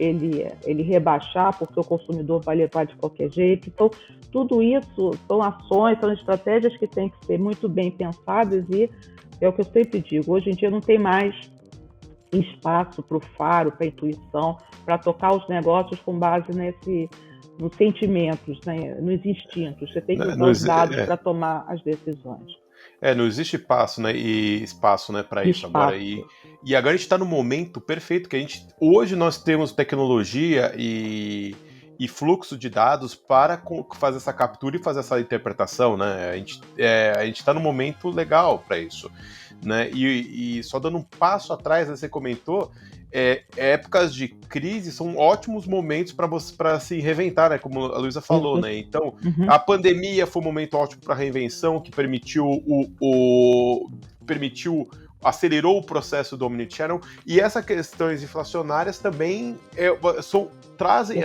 S3: ele rebaixar, porque o consumidor vai levar de qualquer jeito. Então, tudo isso são ações, são estratégias que têm que ser muito bem pensadas, e é o que eu sempre digo, hoje em dia não tem mais espaço para o faro, para a intuição, para tocar os negócios com base nos sentimentos, né, nos instintos. Você tem que usar os dados para tomar as decisões.
S2: Não existe espaço, né, para isso agora. E agora a gente está no momento perfeito, que hoje nós temos tecnologia e fluxo de dados para fazer essa captura e fazer essa interpretação, né? A gente está num momento legal para isso, né? E só dando um passo atrás, né, você comentou, épocas de crise são ótimos momentos para se reinventar, né? Como a Luísa falou, né? Então, a pandemia foi um momento ótimo para reinvenção, que acelerou o processo do Omnichannel, e essas questões inflacionárias também trazem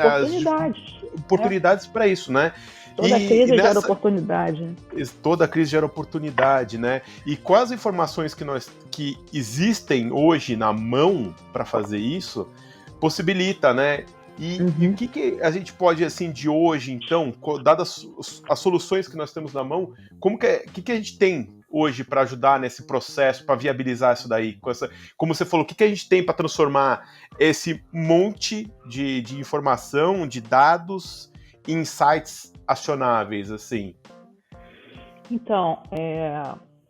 S2: oportunidades para isso, né?
S3: Toda crise gera oportunidade.
S2: Toda crise gera oportunidade, né? E com as informações que existem hoje na mão para fazer isso, possibilita, né? E o que a gente pode, assim, de hoje, então, dadas as soluções que nós temos na mão, que a gente tem hoje para ajudar nesse processo, para viabilizar isso daí? Como você falou, o que a gente tem para transformar esse monte de informação, de dados, em insights acionáveis, assim?
S3: Então,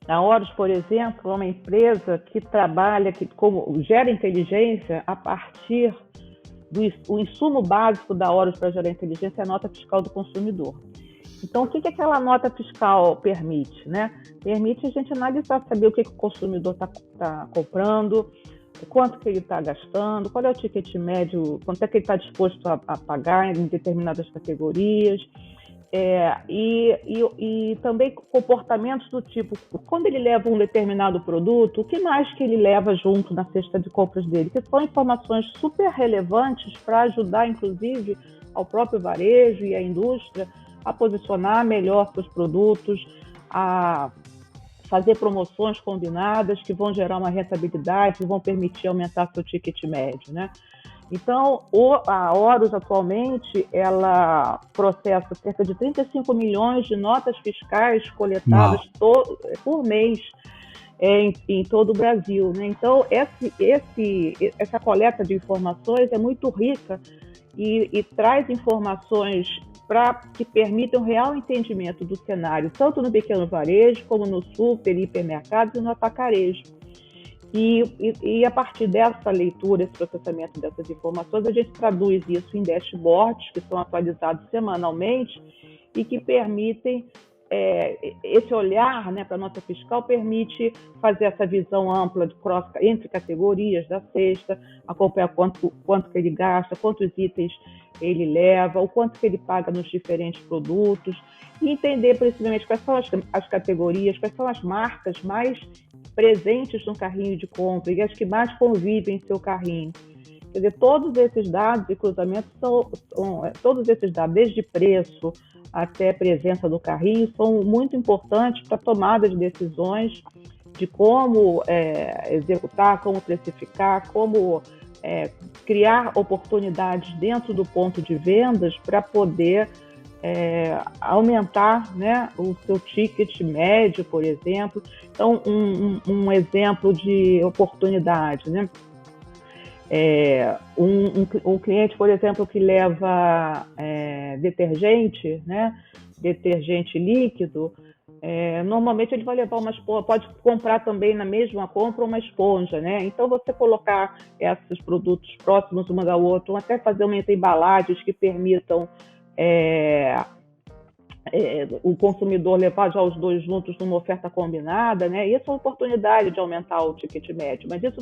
S3: a Horus, por exemplo, é uma empresa que trabalha, gera inteligência a partir do insumo básico da Horus para gerar inteligência, é a nota fiscal do consumidor. Então, o que aquela nota fiscal permite, né? Permite a gente analisar, saber o que o consumidor está comprando, quanto que ele está gastando, qual é o ticket médio, quanto é que ele está disposto a pagar em determinadas categorias, e também comportamentos do tipo, quando ele leva um determinado produto, o que mais que ele leva junto na cesta de compras dele, que são informações super relevantes para ajudar, inclusive, ao próprio varejo e à indústria a posicionar melhor seus produtos, a fazer promoções combinadas que vão gerar uma rentabilidade, que vão permitir aumentar seu ticket médio, né? Então, a Horus, atualmente, ela processa cerca de 35 milhões de notas fiscais coletadas por mês em todo o Brasil, né? Então, essa coleta de informações é muito rica e traz informações que permitam um real entendimento do cenário, tanto no pequeno varejo, como no super, hipermercados e no atacarejo. E a partir dessa leitura, esse processamento dessas informações, a gente traduz isso em dashboards que são atualizados semanalmente e que permitem, esse olhar, né, para a nota fiscal permite fazer essa visão ampla entre categorias da cesta, acompanhar quanto que ele gasta, quantos itens ele leva, o quanto que ele paga nos diferentes produtos, e entender principalmente quais são as categorias, quais são as marcas mais presentes no carrinho de compra e as que mais convivem em seu carrinho. Quer dizer, todos esses dados e cruzamentos todos esses dados, desde preço até presença do carrinho, são muito importantes para a tomada de decisões de como executar, como precificar, como criar oportunidades dentro do ponto de vendas para poder aumentar, né, o seu ticket médio, por exemplo. Então, um exemplo de oportunidade, né? Um cliente, por exemplo, que leva detergente, né, detergente líquido, Normalmente ele vai levar uma esponja, pode comprar também na mesma compra uma esponja, né? Então você colocar esses produtos próximos uma da outra, ou até fazer uma embalagens que permitam o consumidor levar já os dois juntos numa oferta combinada, né? Isso é uma oportunidade de aumentar o ticket médio, mas isso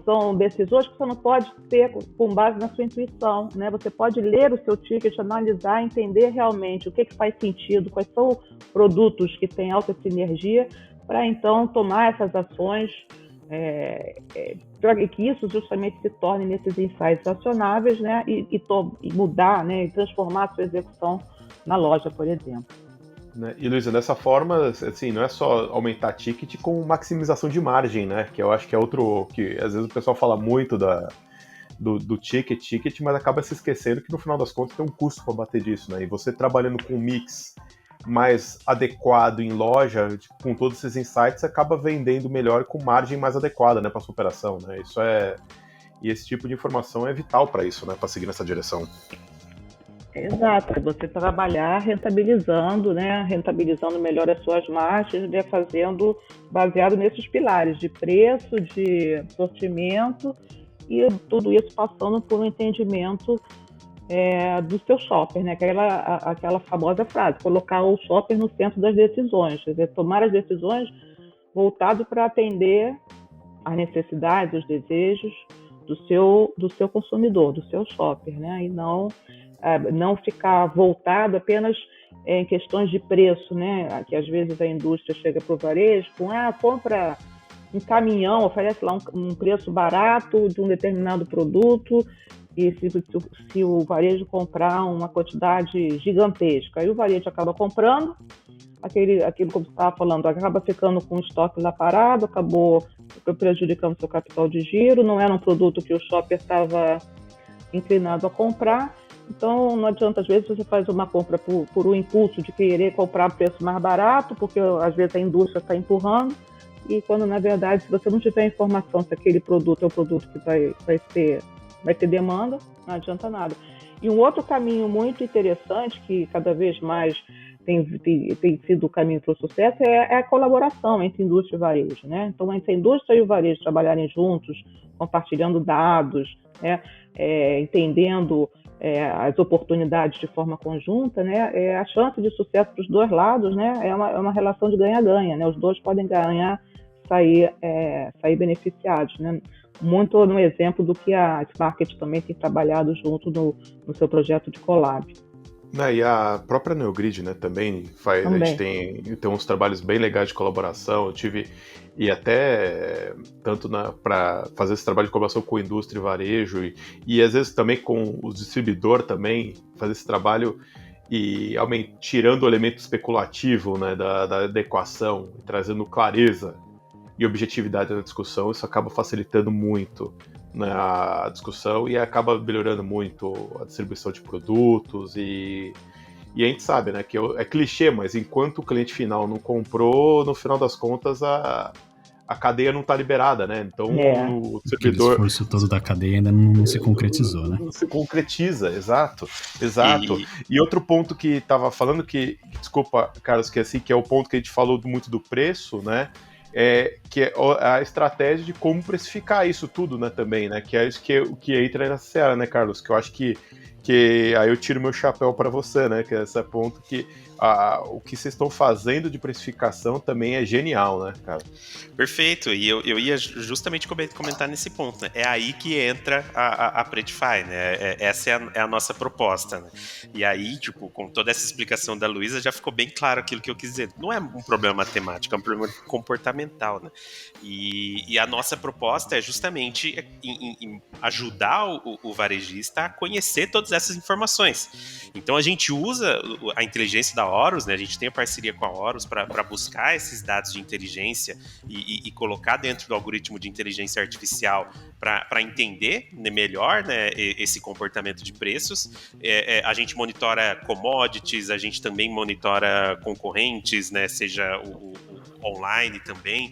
S3: são decisões que você não pode ter com base na sua intuição, né? Você pode ler o seu ticket, analisar, entender realmente o que faz sentido, quais são produtos que têm alta sinergia, para então tomar essas ações, para que isso justamente se torne nesses insights acionáveis, né? E mudar, né? E transformar a sua execução na loja, por exemplo.
S2: E, Luísa, dessa forma, assim, não é só aumentar ticket com maximização de margem, né? Que eu acho que é outro... que às vezes o pessoal fala muito do ticket, mas acaba se esquecendo que no final das contas tem um custo para bater disso, né? E você trabalhando com um mix mais adequado em loja, com todos esses insights, acaba vendendo melhor com margem mais adequada, né, para sua operação, né? E esse tipo de informação é vital para isso, né? Para seguir nessa direção.
S3: Exato, você trabalhar rentabilizando, né? Rentabilizando melhor as suas margens, né? Fazendo baseado nesses pilares de preço, de sortimento e tudo isso passando por um entendimento do seu shopper, né? Aquela famosa frase, colocar o shopper no centro das decisões, quer dizer, tomar as decisões voltado para atender às necessidades, os desejos do seu consumidor, do seu shopper, né? E não ficar voltado apenas em questões de preço, né? Que às vezes a indústria chega para o varejo com compra um caminhão, oferece lá um preço barato de um determinado produto, e se o varejo comprar uma quantidade gigantesca, aí o varejo acaba comprando, aquilo como você estava falando, acaba ficando com o estoque lá parado, acabou prejudicando seu capital de giro, não era um produto que o shopper estava inclinado a comprar. Então, não adianta, às vezes, você faz uma compra por um impulso de querer comprar a preço mais barato, porque às vezes a indústria está empurrando, e quando, na verdade, se você não tiver informação se aquele produto é o produto que vai ter demanda, não adianta nada. E um outro caminho muito interessante, que cada vez mais tem sido o caminho para o sucesso, é a colaboração entre indústria e varejo, né? Então, entre a indústria e o varejo trabalharem juntos, compartilhando dados, né? Entendendo as oportunidades de forma conjunta, né? A chance de sucesso para os dois lados, né? É uma relação de ganha-ganha, né? Os dois podem ganhar, sair beneficiados, né? Muito no exemplo do que a Smarket também tem trabalhado junto no seu projeto de collab.
S2: E a própria Neogrid, né, também faz. A gente tem uns trabalhos bem legais de colaboração. Eu tive, e até tanto para fazer esse trabalho de colaboração com a indústria e varejo, e às vezes também com o distribuidor também, fazer esse trabalho e tirando o elemento especulativo, né, da equação, trazendo clareza e objetividade na discussão. Isso acaba facilitando muito, né, a discussão e acaba melhorando muito a distribuição de produtos e a gente sabe, né, que é clichê, mas enquanto o cliente final não comprou, no final das contas a cadeia não está liberada, né? Então o servidor...
S1: O esforço todo da cadeia ainda não se concretizou, né?
S2: Não se concretiza, exato. E outro ponto que estava falando, desculpa, Carlos, que é o ponto que a gente falou muito do preço, né? Que é a estratégia de como precificar isso tudo, né, também, né, que é isso que entra nessa seara, né, Carlos, que eu acho que aí eu tiro meu chapéu para você, né, que é esse ponto que o que vocês estão fazendo de precificação também é genial, né, cara?
S4: Perfeito, e eu ia justamente comentar nesse ponto, né? É aí que entra a Predify, né? Essa é a nossa proposta, né? E aí, tipo, com toda essa explicação da Luísa, já ficou bem claro aquilo que eu quis dizer. Não é um problema matemático, é um problema comportamental, né? E a nossa proposta é justamente em ajudar o varejista a conhecer todas essas informações. Então a gente usa a inteligência da Horus, né? A gente tem a parceria com a Horus para buscar esses dados de inteligência e colocar dentro do algoritmo de inteligência artificial para entender, né, melhor, né, esse comportamento de preços. A gente monitora commodities, a gente também monitora concorrentes, né, seja online também.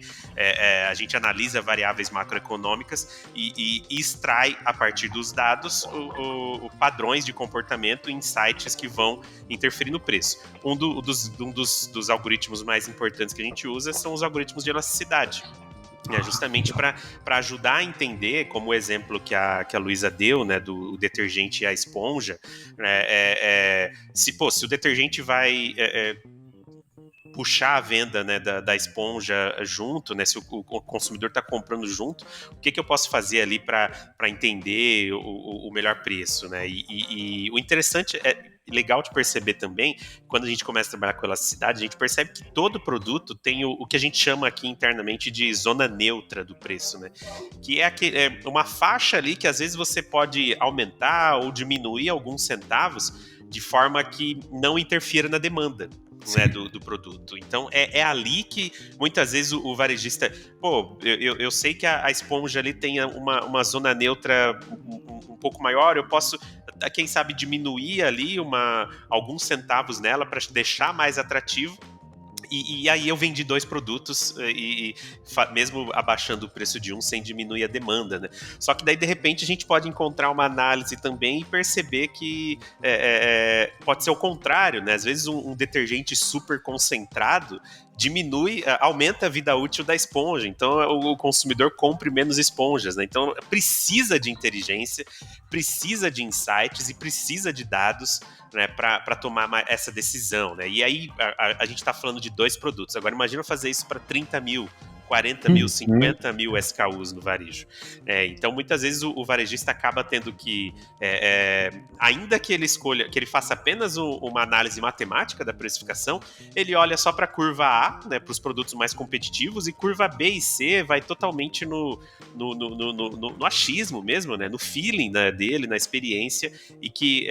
S4: A gente analisa variáveis macroeconômicas e extrai, a partir dos dados, padrões de comportamento e insights que vão interferir no preço. Um dos algoritmos mais importantes que a gente usa são os algoritmos de elasticidade. Justamente para ajudar a entender, como o exemplo que a Luísa deu, né, do detergente e a esponja, se o detergente vai puxar a venda, né, da esponja junto, né, se o consumidor está comprando junto, o que eu posso fazer ali para entender o melhor preço, né? E o interessante legal de perceber também, quando a gente começa a trabalhar com elasticidade, a gente percebe que todo produto tem o que a gente chama aqui internamente de zona neutra do preço, né? Que é uma faixa ali que às vezes você pode aumentar ou diminuir alguns centavos de forma que não interfira na demanda, né, do produto. Então é ali que muitas vezes o varejista, eu sei que a esponja ali tem uma zona neutra um pouco maior, eu posso, quem sabe, diminuir ali alguns centavos nela para deixar mais atrativo. E aí eu vendi 2 produtos mesmo abaixando o preço de um sem diminuir a demanda, né? Só que daí, de repente, a gente pode encontrar uma análise também e perceber que pode ser o contrário, né? Às vezes um detergente super concentrado aumenta a vida útil da esponja, então o consumidor compre menos esponjas, né? Então precisa de inteligência, precisa de insights e precisa de dados, né, para tomar essa decisão, né? E aí a gente está falando de 2 produtos, agora imagina fazer isso para 30 mil, 40 mil, 50 mil SKUs no varejo. Então, muitas vezes o varejista acaba tendo que, ainda que ele faça apenas uma análise matemática da precificação, ele olha só para a curva A, né, para os produtos mais competitivos, e curva B e C vai totalmente no achismo mesmo, né, no feeling, né, dele, na experiência, e que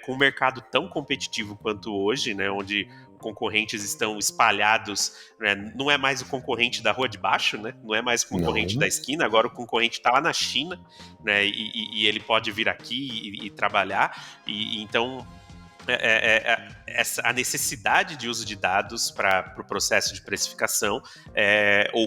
S4: com um mercado tão competitivo quanto hoje, né, onde concorrentes estão espalhados, né? Não é mais o concorrente da rua de baixo, né? Não é mais o concorrente da esquina, agora o concorrente está lá na China, né? E ele pode vir aqui e trabalhar, então a necessidade de uso de dados para o processo de precificação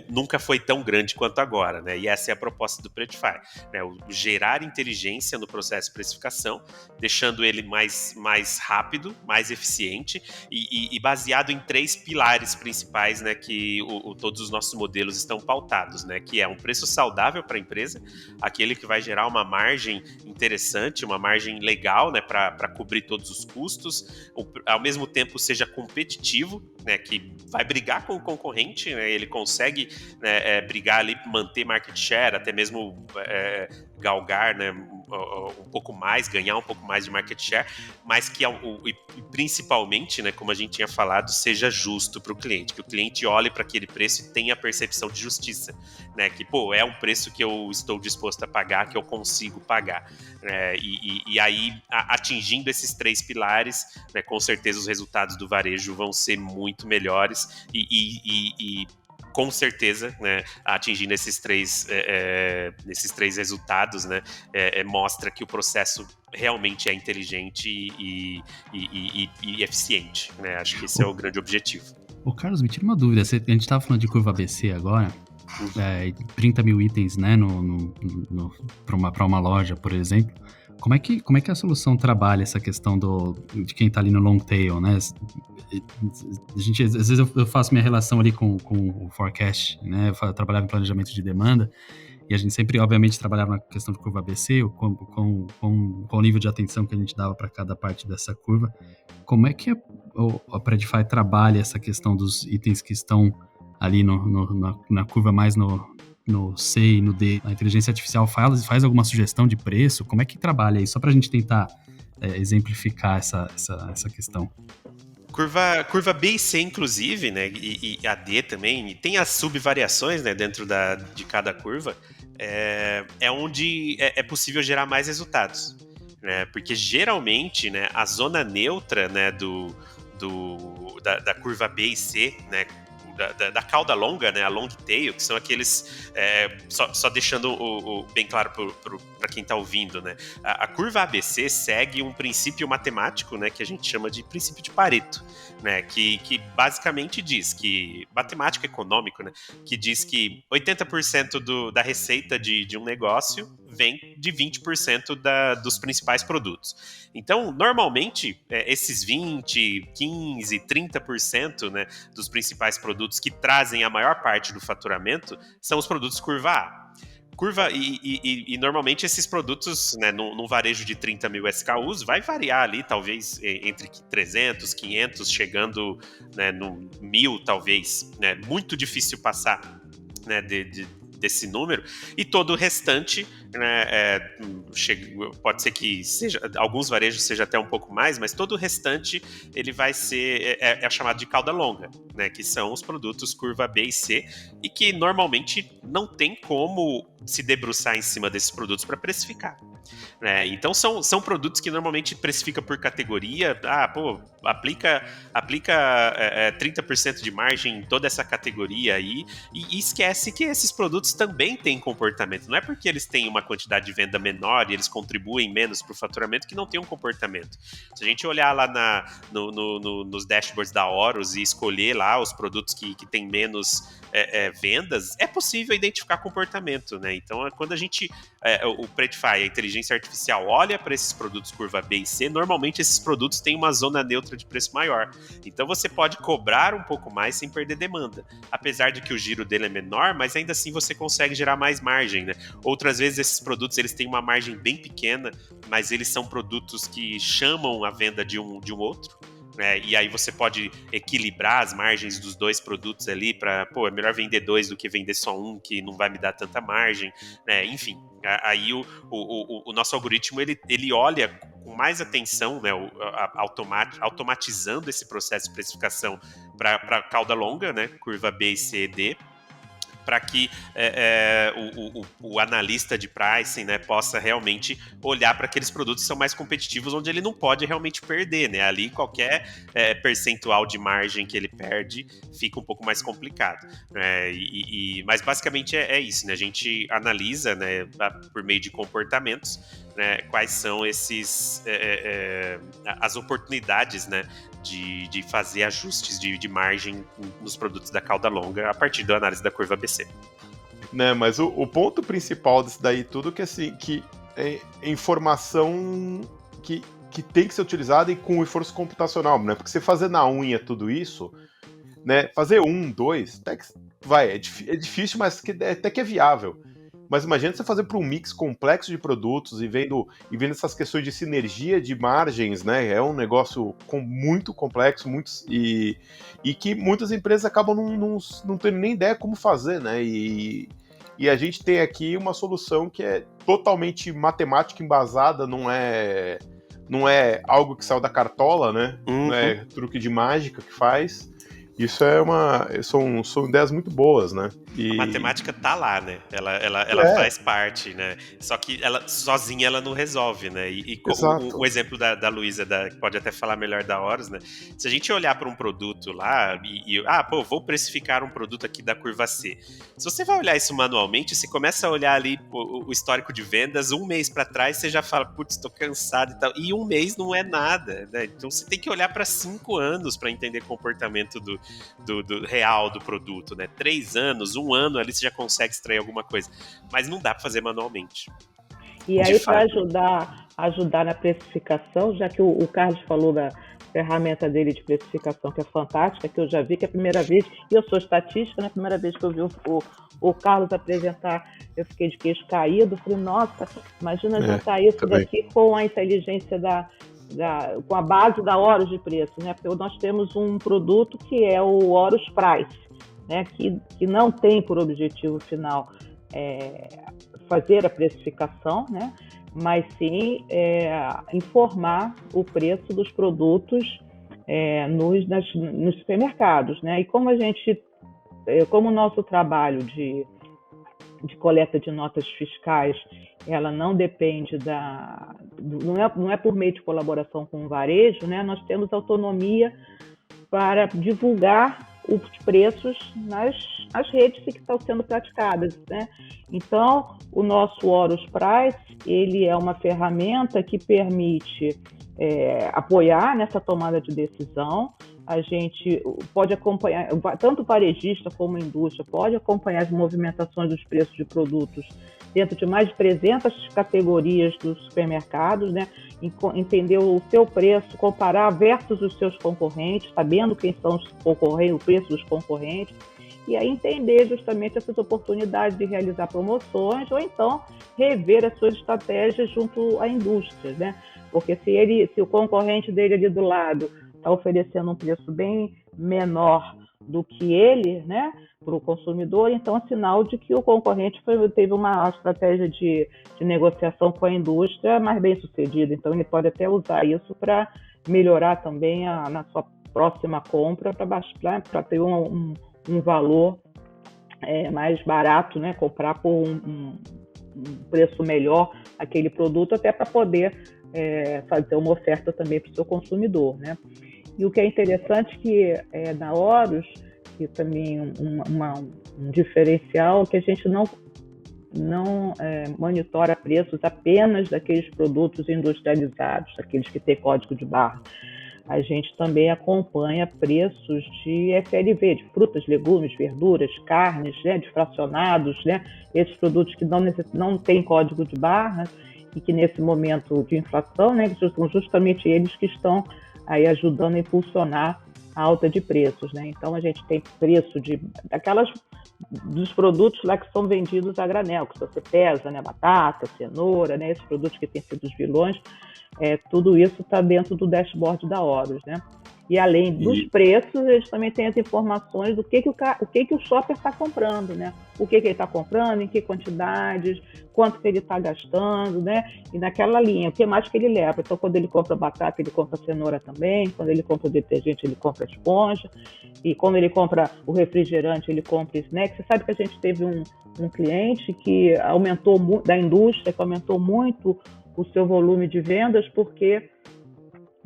S4: nunca foi tão grande quanto agora, né? E essa é a proposta do Predify, né? Gerar inteligência no processo de precificação, deixando ele mais rápido, mais eficiente e baseado em 3 pilares principais, né, que todos os nossos modelos estão pautados, né? Que é um preço saudável para a empresa, aquele que vai gerar uma margem interessante, uma margem legal, né, para cobrir todos os custos, ao mesmo tempo seja competitivo, né, que vai brigar com o concorrente, né, ele consegue, né, brigar ali, manter market share, até mesmo galgar, né, um pouco mais, ganhar um pouco mais de market share, mas que principalmente, né, como a gente tinha falado, seja justo para o cliente, que o cliente olhe para aquele preço e tenha a percepção de justiça, né, que é um preço que eu estou disposto a pagar, que eu consigo pagar, e aí atingindo esses 3 pilares, né, com certeza os resultados do varejo vão ser muito melhores e com certeza, né, atingindo esses 3 resultados, né, mostra que o processo realmente é inteligente e eficiente, né? Acho que esse é o grande objetivo.
S1: Carlos, me tira uma dúvida. A gente estava falando de curva ABC agora, 30 mil itens, né, para uma loja, por exemplo. Como é que a solução trabalha essa questão de quem está ali no long tail, né? Às vezes eu faço minha relação ali com o forecast, né? Eu trabalhava em planejamento de demanda e a gente sempre, obviamente, trabalhava na questão de curva ABC, com o nível de atenção que a gente dava para cada parte dessa curva. Como é que a Predify trabalha essa questão dos itens que estão ali na curva mais no C e no D? A inteligência artificial faz alguma sugestão de preço? Como é que trabalha isso? Só para a gente tentar exemplificar essa questão.
S4: Curva B e C, inclusive, né, e a D também, e tem as subvariações, né, dentro de cada curva, onde é possível gerar mais resultados, né, porque geralmente, né, a zona neutra, né, da curva B e C, né, da cauda longa, né, a long tail, que são aqueles, só deixando bem claro para quem está ouvindo, né, a curva ABC segue um princípio matemático, né, que a gente chama de princípio de Pareto, né, que basicamente diz que, matemático econômico, né, que diz que 80% da receita de um negócio vem de 20% dos principais produtos. Então, normalmente, esses 20, 15, 30%, né, dos principais produtos que trazem a maior parte do faturamento são os produtos curva A. E normalmente esses produtos, né, num varejo de 30 mil SKUs, vai variar ali, talvez, entre 300, 500, chegando, né, no 1.000, talvez. Né, muito difícil passar, né, desse número, e todo o restante, né, pode ser que seja, alguns varejos seja até um pouco mais, mas todo o restante ele vai ser, chamado de cauda longa, né, que são os produtos curva B e C, e que normalmente não tem como se debruçar em cima desses produtos para precificar. Então são produtos que normalmente precifica por categoria. Aplica 30% de margem em toda essa categoria aí, e esquece que esses produtos também têm comportamento. Não é porque eles têm uma quantidade de venda menor e eles contribuem menos para o faturamento que não tem um comportamento. Se a gente olhar lá nos dashboards da Horus e escolher lá os produtos que têm menos vendas, é possível identificar comportamento, né? Então, quando a gente, o Predify, a inteligência artificial, olha para esses produtos curva B e C, normalmente esses produtos têm uma zona neutra de preço maior. Então, você pode cobrar um pouco mais sem perder demanda. Apesar de que o giro dele é menor, mas ainda assim você consegue gerar mais margem, né? Outras vezes esses produtos eles têm uma margem bem pequena, mas eles são produtos que chamam a venda de um outro. E aí você pode equilibrar as margens dos dois produtos ali para, é melhor vender dois do que vender só um, que não vai me dar tanta margem, né? Enfim, aí o nosso algoritmo ele olha com mais atenção, né, automatizando esse processo de precificação para cauda longa, né, curva B, C e D, para que o analista de pricing, né, possa realmente olhar para aqueles produtos que são mais competitivos, onde ele não pode realmente perder, né? Ali qualquer percentual de margem que ele perde fica um pouco mais complicado. Mas basicamente é isso, né? A gente analisa, né, por meio de comportamentos, né, quais são as oportunidades, né, de fazer ajustes de margem nos produtos da cauda longa a partir da análise da curva ABC.
S2: Né, mas o ponto principal disso daí tudo que assim, que é informação que tem que ser utilizada e com esforço computacional, né? Porque você fazer na unha tudo isso, né? Fazer 1, 2, até que é difícil, mas até que é viável. Mas imagina você fazer para um mix complexo de produtos e vendo essas questões de sinergia de margens, né? É um negócio muito complexo, e que muitas empresas acabam não tendo nem ideia como fazer, né? E a gente tem aqui uma solução que é totalmente matemática embasada, não é algo que saiu da cartola, né?
S4: Uhum.
S2: Não é truque de mágica que faz. Isso são ideias muito boas, né?
S4: A matemática tá lá, né? Ela faz parte, né? Só que ela sozinha ela não resolve, né? O exemplo da Luísa, que pode até falar melhor da Horus, né? Se a gente olhar para um produto lá vou precificar um produto aqui da curva C. Se você vai olhar isso manualmente, você começa a olhar ali o histórico de vendas, um mês para trás, você já fala, putz, tô cansado e tal. E um mês não é nada, né? Então você tem que olhar para 5 anos para entender o comportamento do real do produto, né? 3 anos, 1 ano ali você já consegue extrair alguma coisa, mas não dá para fazer manualmente.
S3: E aí, para ajudar na precificação, já que o Carlos falou da ferramenta dele de precificação, que é fantástica, que eu já vi, que é a primeira vez, e eu sou estatística, né? A primeira vez que eu vi o Carlos apresentar, eu fiquei de queixo caído, falei, nossa, imagina juntar isso daqui com a inteligência com a base da Horus de preço, né? Porque nós temos um produto que é o Horus Price, né? Que não tem por objetivo final fazer a precificação, né? Mas sim informar o preço dos produtos nos supermercados, né? E como como o nosso trabalho de coleta de notas fiscais, ela não depende não é por meio de colaboração com o varejo, né? Nós temos autonomia para divulgar os preços nas redes que estão sendo praticadas, né? Então, o nosso Horus Price, ele é uma ferramenta que permite apoiar nessa tomada de decisão. A gente pode acompanhar, tanto o varejista como a indústria, pode acompanhar as movimentações dos preços de produtos dentro de mais de 300 categorias dos supermercados, né? Entender o seu preço, comparar versus os seus concorrentes, sabendo quem são os concorrentes, o preço dos concorrentes, e aí entender justamente essas oportunidades de realizar promoções ou então rever as suas estratégias junto à indústria, né? Porque se o concorrente dele ali do lado está oferecendo um preço bem menor do que ele, né, para o consumidor, então é sinal de que o concorrente teve uma estratégia de negociação com a indústria mais bem sucedida. Então ele pode até usar isso para melhorar também na sua próxima compra, para ter um valor mais barato, né, comprar por um preço melhor aquele produto, até para poder fazer uma oferta também para o seu consumidor, né? E o que é interessante que na Horus, que também um diferencial, que a gente não monitora preços apenas daqueles produtos industrializados, daqueles que têm código de barra. A gente também acompanha preços de FLV, de frutas, legumes, verduras, carnes, né, de fracionados, né, esses produtos que não têm código de barra e que nesse momento de inflação, né, são justamente eles que estão aí ajudando a impulsionar a alta de preços, né? Então a gente tem preço dos produtos lá que são vendidos a granel, que você pesa, né? Batata, cenoura, né? Esses produtos que têm sido os vilões, tudo isso está dentro do dashboard da Horus, né? E além dos preços, eles também têm as informações do que o shopper está comprando, né? O que ele está comprando, em que quantidades, quanto que ele está gastando, né? E naquela linha, o que mais que ele leva. Então, quando ele compra batata, ele compra cenoura também. Quando ele compra o detergente, ele compra esponja. E quando ele compra o refrigerante, ele compra snack. Você sabe que a gente teve um cliente que aumentou, da indústria, que aumentou muito o seu volume de vendas, porque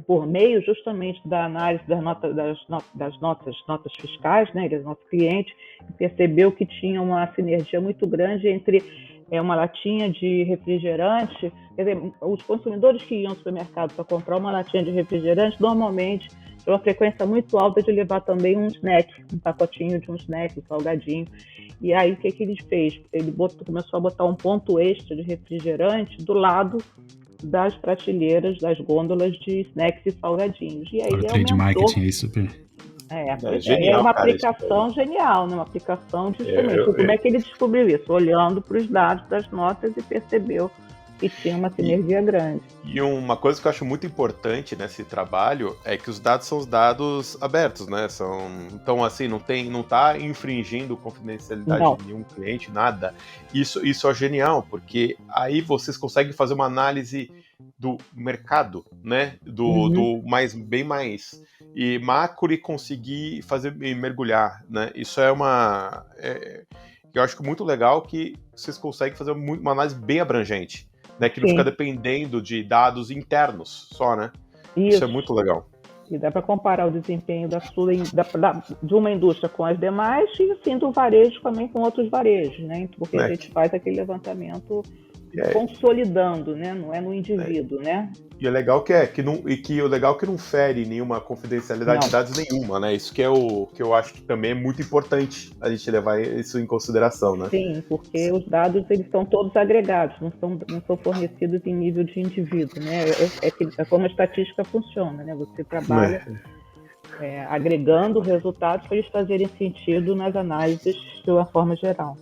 S3: por meio justamente da análise das notas fiscais, né? Ele é nosso cliente, percebeu que tinha uma sinergia muito grande entre uma latinha de refrigerante. Quer dizer, os consumidores que iam ao supermercado para comprar uma latinha de refrigerante, normalmente, tem uma frequência muito alta de levar também um snack, um pacotinho de um snack, um salgadinho. E aí, o que ele fez? Ele começou a botar um ponto extra de refrigerante do lado das prateleiras, das gôndolas de snacks e salgadinhos. E aí
S1: o trade marketing aí super...
S3: genial, uma aplicação genial, né? Uma aplicação de instrumento. Como é que ele descobriu isso? Olhando para os dados das notas e percebeu que tinha uma sinergia grande.
S2: E uma coisa que eu acho muito importante nesse trabalho é que os dados são os dados abertos, né? Então, assim, não está infringindo confidencialidade de nenhum cliente, nada. Isso é genial, porque aí vocês conseguem fazer uma análise do mercado, né? Do bem mais e macro, e conseguir mergulhar, né? Isso eu acho que muito legal, que vocês conseguem fazer uma análise bem abrangente, né, que não fica dependendo de dados internos só, né? Isso é muito legal.
S3: E dá para comparar o desempenho de uma indústria com as demais e, assim, do varejo também com outros varejos, né? Porque a gente faz aquele levantamento consolidando, né? Não é no indivíduo, né?
S2: E o legal que não fere nenhuma confidencialidade de dados nenhuma, né? Isso que eu acho que também é muito importante a gente levar isso em consideração, né?
S3: Sim, porque os dados, eles estão todos agregados, não são fornecidos em nível de indivíduo, né? É como a estatística funciona, né? Você trabalha agregando resultados para eles fazerem sentido nas análises de uma forma geral.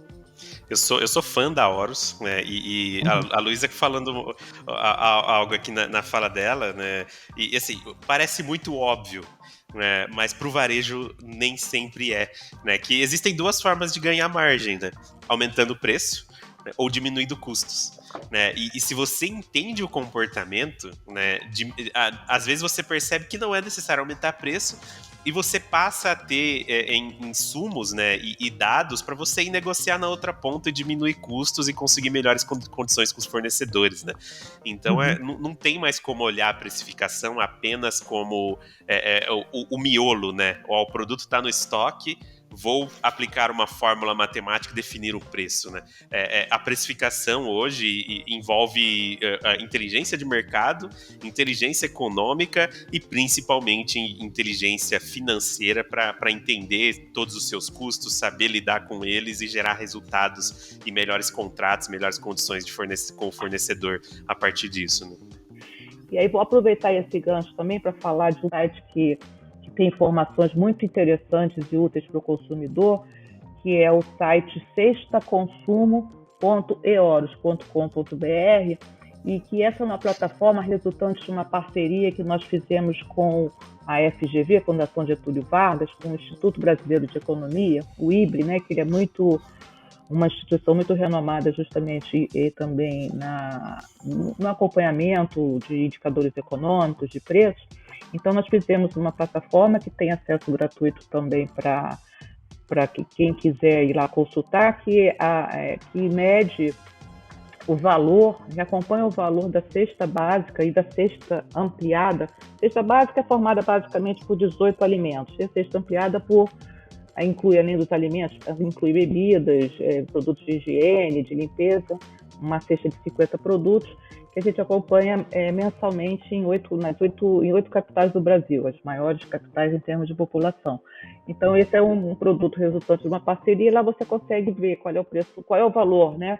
S4: Eu sou fã da Horus, né? E a Luísa falando algo aqui na fala dela, né? E assim, parece muito óbvio, né? Mas para o varejo nem sempre é, né? Que existem duas formas de ganhar margem, né? Aumentando o preço, né? Ou diminuindo custos, né? E se você entende o comportamento, né? Às vezes você percebe que não é necessário aumentar preço, e você passa a ter insumos, né, e dados para você ir negociar na outra ponta e diminuir custos e conseguir melhores condições com os fornecedores, né? Então não tem mais como olhar a precificação apenas como o miolo, né? Ó, o produto está no estoque, vou aplicar uma fórmula matemática e definir o preço, né? A precificação hoje envolve a inteligência de mercado, inteligência econômica e principalmente inteligência financeira para entender todos os seus custos, saber lidar com eles e gerar resultados e melhores contratos, melhores condições com o fornecedor a partir disso, né?
S3: E aí vou aproveitar esse gancho também para falar de um site que tem informações muito interessantes e úteis para o consumidor, que é o site sextaconsumo.eoros.com.br, e que essa é uma plataforma resultante de uma parceria que nós fizemos com a FGV, Fundação Getúlio Vargas, com o Instituto Brasileiro de Economia, o IBRE, né, que ele é uma instituição muito renomada justamente também no acompanhamento de indicadores econômicos, de preços. Então, nós fizemos uma plataforma que tem acesso gratuito também para quem quiser ir lá consultar, que mede o valor, que acompanha o valor da cesta básica e da cesta ampliada. A cesta básica é formada basicamente por 18 alimentos, e a cesta ampliada inclui, além dos alimentos, inclui bebidas, produtos de higiene, de limpeza, uma cesta de 50 produtos, que a gente acompanha mensalmente em 8 capitais do Brasil, as maiores capitais em termos de população. Então, esse é um produto resultante de uma parceria, e lá você consegue ver qual é o preço, qual é o valor, né,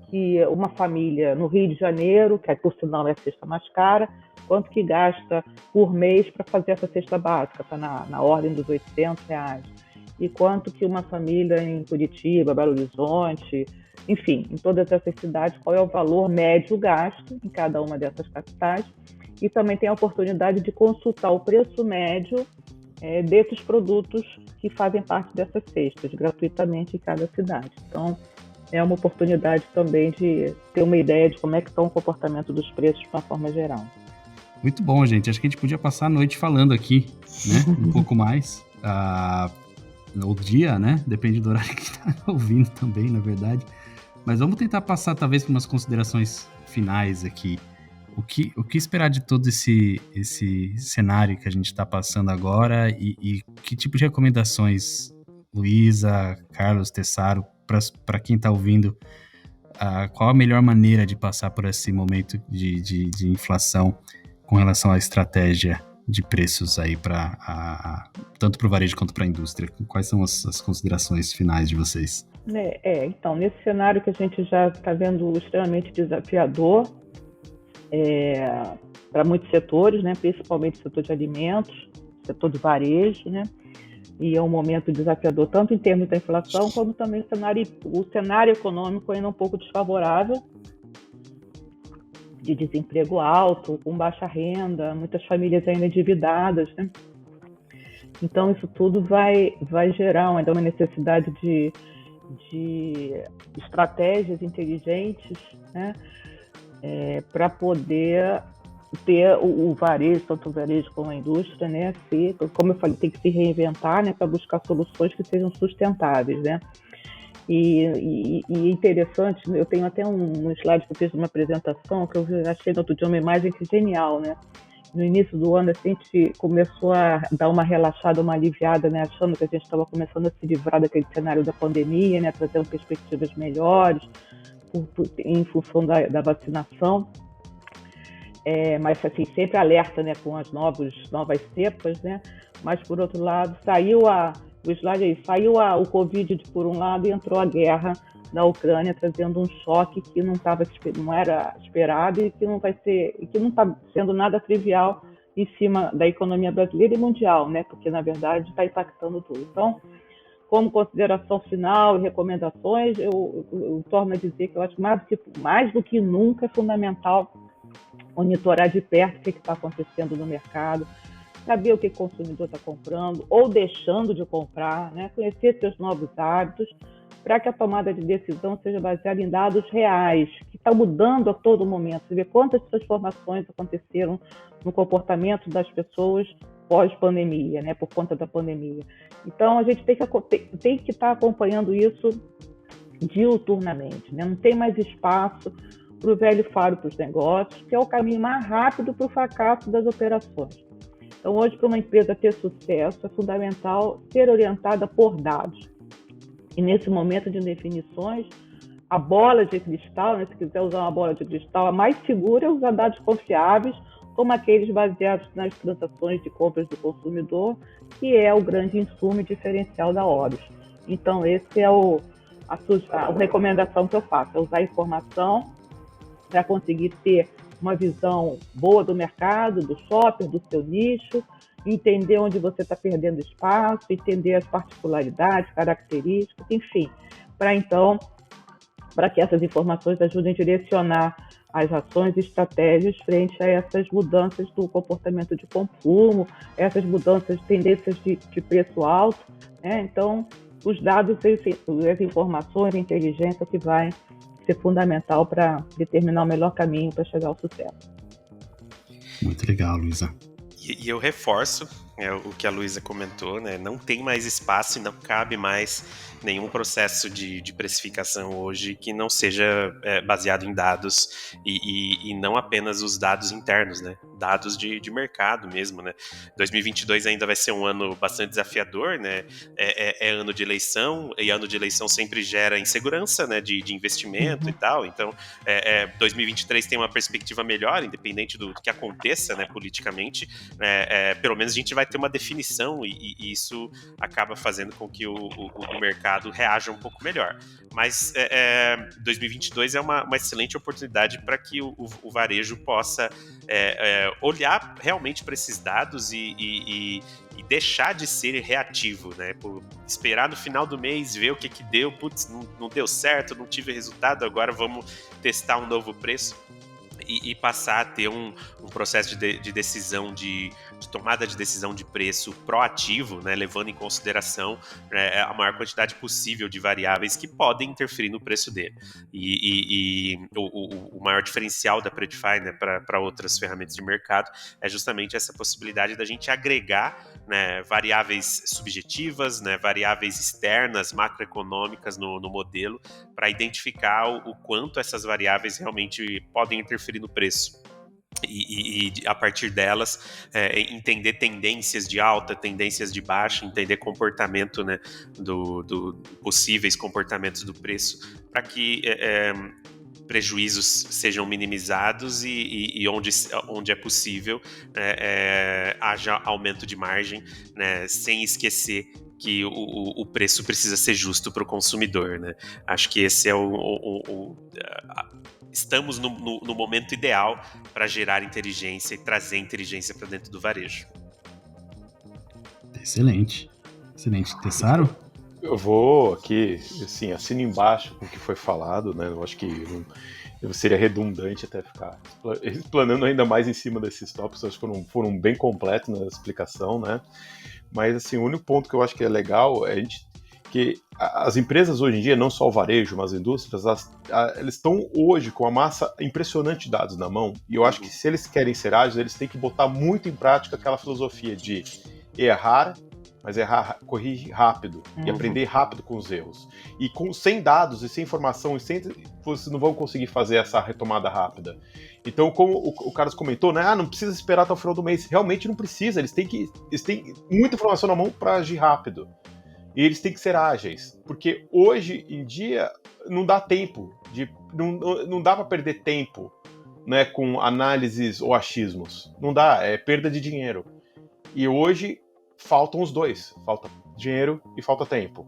S3: que uma família no Rio de Janeiro, que por sinal é a cesta mais cara, quanto que gasta por mês para fazer essa cesta básica, está na ordem dos R$800, e quanto que uma família em Curitiba, Belo Horizonte, enfim, em todas essas cidades, qual é o valor médio gasto em cada uma dessas capitais, e também tem a oportunidade de consultar o preço médio desses produtos que fazem parte dessas cestas, gratuitamente em cada cidade. Então, é uma oportunidade também de ter uma ideia de como é que está o comportamento dos preços de uma forma geral.
S1: Muito bom, gente. Acho que a gente podia passar a noite falando aqui, né? Um pouco mais. O dia, né? Depende do horário que está ouvindo também, na verdade. Mas vamos tentar passar, talvez, por umas considerações finais aqui. O que esperar de todo esse cenário que a gente está passando agora e que tipo de recomendações, Luísa, Carlos, Tessaro, para quem está ouvindo, qual a melhor maneira de passar por esse momento de inflação com relação à estratégia de preços aí tanto para o varejo quanto para a indústria? Quais são as considerações finais de vocês?
S3: Então, nesse cenário que a gente já está vendo extremamente desafiador para muitos setores, né, principalmente o setor de alimentos, setor de varejo, né, e é um momento desafiador tanto em termos da inflação, como também o cenário econômico ainda um pouco desfavorável, de desemprego alto, com baixa renda, muitas famílias ainda endividadas, né? Então, isso tudo vai gerar ainda uma necessidade de estratégias inteligentes, né, para poder ter o varejo, tanto o varejo como a indústria, né, como eu falei, tem que se reinventar, né, para buscar soluções que sejam sustentáveis, né. E interessante, eu tenho até um slide que eu fiz de uma apresentação que eu achei no outro dia uma imagem que é genial, né. No início do ano, assim, a gente começou a dar uma relaxada, uma aliviada, né, achando que a gente estava começando a se livrar daquele cenário da pandemia, né, trazendo perspectivas melhores em função da vacinação. Mas assim, sempre alerta, né, com as novas cepas, né, mas por outro lado, saiu o Covid por um lado e entrou a guerra na Ucrânia, trazendo um choque que não era esperado e que não está sendo nada trivial em cima da economia brasileira e mundial, né, porque na verdade está impactando tudo. Então, como consideração final e recomendações, eu torno a dizer que eu acho mais do que nunca é fundamental monitorar de perto o que está acontecendo no mercado, saber o que o consumidor está comprando ou deixando de comprar, né? Conhecer seus novos hábitos, para que a tomada de decisão seja baseada em dados reais, que está mudando a todo momento. Você vê quantas transformações aconteceram no comportamento das pessoas pós-pandemia, né, por conta da pandemia. Então, a gente tem que estar acompanhando isso diuturnamente, né? Não tem mais espaço para o velho faro para os negócios, que é o caminho mais rápido para o fracasso das operações. Então, hoje, para uma empresa ter sucesso, é fundamental ser orientada por dados. E nesse momento de definições, a bola de cristal, né, se quiser usar uma bola de cristal, a mais segura é usar dados confiáveis, como aqueles baseados nas transações de compras do consumidor, que é o grande insumo e diferencial da Horus. Então, esse é a recomendação que eu faço, é usar a informação para conseguir ter uma visão boa do mercado, do shopper, do seu nicho, entender onde você está perdendo espaço, entender as particularidades, características, enfim, para que essas informações ajudem a direcionar as ações e estratégias frente a essas mudanças do comportamento de consumo, essas mudanças, tendências de preço alto, né? Então, os dados, as informações, a inteligência que vai ser fundamental para determinar o melhor caminho para chegar ao sucesso.
S1: Muito legal, Luísa.
S4: E eu reforço o que a Luísa comentou, né? Não tem mais espaço e não cabe mais nenhum processo de precificação hoje que não seja baseado em dados e não apenas os dados internos, né? Dados de mercado mesmo, né? 2022 ainda vai ser um ano bastante desafiador, né? É ano de eleição, e ano de eleição sempre gera insegurança, né? De investimento e tal. Então, 2023 tem uma perspectiva melhor, independente do que aconteça, né? Politicamente. Pelo menos a gente vai ter uma definição e isso acaba fazendo com que o mercado reaja um pouco melhor. Mas 2022 é uma excelente oportunidade para que o varejo possa olhar realmente para esses dados e deixar de ser reativo, né? Esperar no final do mês, ver o que deu, putz, não deu certo, não tive resultado, agora vamos testar um novo preço. E passar a ter um processo de decisão, de tomada de decisão de preço proativo, né, levando em consideração a maior quantidade possível de variáveis que podem interferir no preço dele. E o maior diferencial da Predify, né, para outras ferramentas de mercado é justamente essa possibilidade da gente agregar, né, variáveis subjetivas, né, variáveis externas, macroeconômicas no modelo, para identificar o quanto essas variáveis realmente podem interferir no preço. E a partir delas, entender tendências de alta, tendências de baixa, entender comportamento, né, do possíveis comportamentos do preço, para que prejuízos sejam minimizados e onde é possível haja aumento de margem, né, sem esquecer que o preço precisa ser justo para o consumidor, né? Acho que esse é estamos no momento ideal para gerar inteligência e trazer inteligência para dentro do varejo.
S1: Excelente. Excelente. Tessaro?
S2: Eu vou aqui, assim, assino embaixo com o que foi falado, né? Eu acho que seria redundante até ficar explanando ainda mais em cima desses tópicos. Acho que foram bem completos na explicação, né? Mas, assim, o único ponto que eu acho que é legal é que as empresas hoje em dia, não só o varejo, mas as indústrias, eles estão hoje com uma massa impressionante de dados na mão, e eu acho que se eles querem ser ágeis, eles têm que botar muito em prática aquela filosofia de errar, mas corrigir rápido e aprender rápido com os erros. E sem dados e sem informação, vocês não vão conseguir fazer essa retomada rápida. Então, como o Carlos comentou, né? Não precisa esperar até o final do mês. Realmente não precisa, eles têm muita informação na mão para agir rápido. E eles têm que ser ágeis, porque hoje em dia não dá tempo, não dá para perder tempo, né, com análises ou achismos. Não dá, é perda de dinheiro. E hoje faltam os dois, falta dinheiro e falta tempo,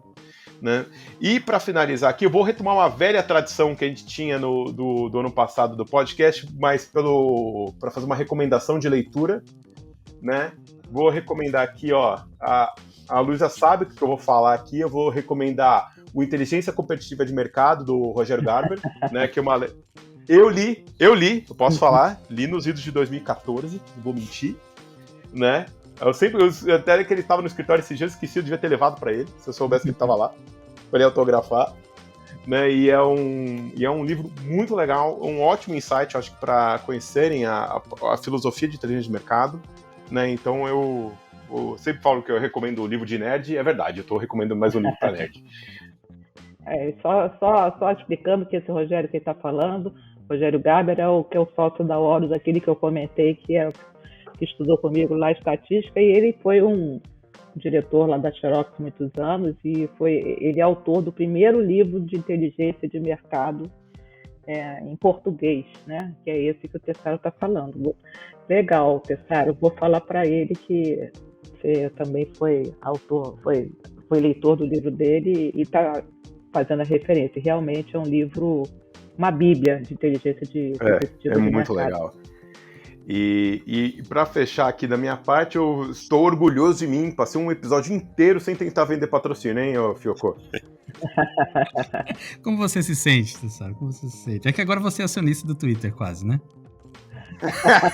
S2: né? E para finalizar aqui, eu vou retomar uma velha tradição que a gente tinha do ano passado do podcast, mas para fazer uma recomendação de leitura, né? Vou recomendar aqui, ó, a Luísa sabe o que eu vou falar aqui, eu vou recomendar o Inteligência Competitiva de Mercado, do Roger Garber, né, que é uma... Eu li, eu posso falar, li nos idos de 2014, não vou mentir, né? Até que ele estava no escritório esses dias, esqueci, eu devia ter levado para ele, se eu soubesse que ele estava lá, para ele autografar, né? E é um livro muito legal, um ótimo insight, acho que para conhecerem a filosofia de inteligência de mercado, né? Então eu eu sempre falo que eu recomendo o livro de nerd, e é verdade, eu tô recomendando mais um livro para nerd.
S3: Só explicando que esse Rogério que está falando, Rogério Gaber é o que é o sócio da Horus, aquele que eu comentei que estudou comigo lá estatística, e ele foi um diretor lá da Xerox há muitos anos, e ele é autor do primeiro livro de inteligência de mercado em português, né? Que é esse que o Tessaro está falando. Legal, Tessaro, vou falar para ele que você também foi autor, foi leitor do livro dele e está fazendo a referência. Realmente é um livro, uma bíblia de inteligência de
S2: muito mercado. Legal. E para fechar aqui da minha parte, eu estou orgulhoso de mim. Passei um episódio inteiro sem tentar vender patrocínio, hein, Fioco?
S1: Como você se sente, Tessaro? Como você se sente? É que agora você é acionista do Twitter, quase, né?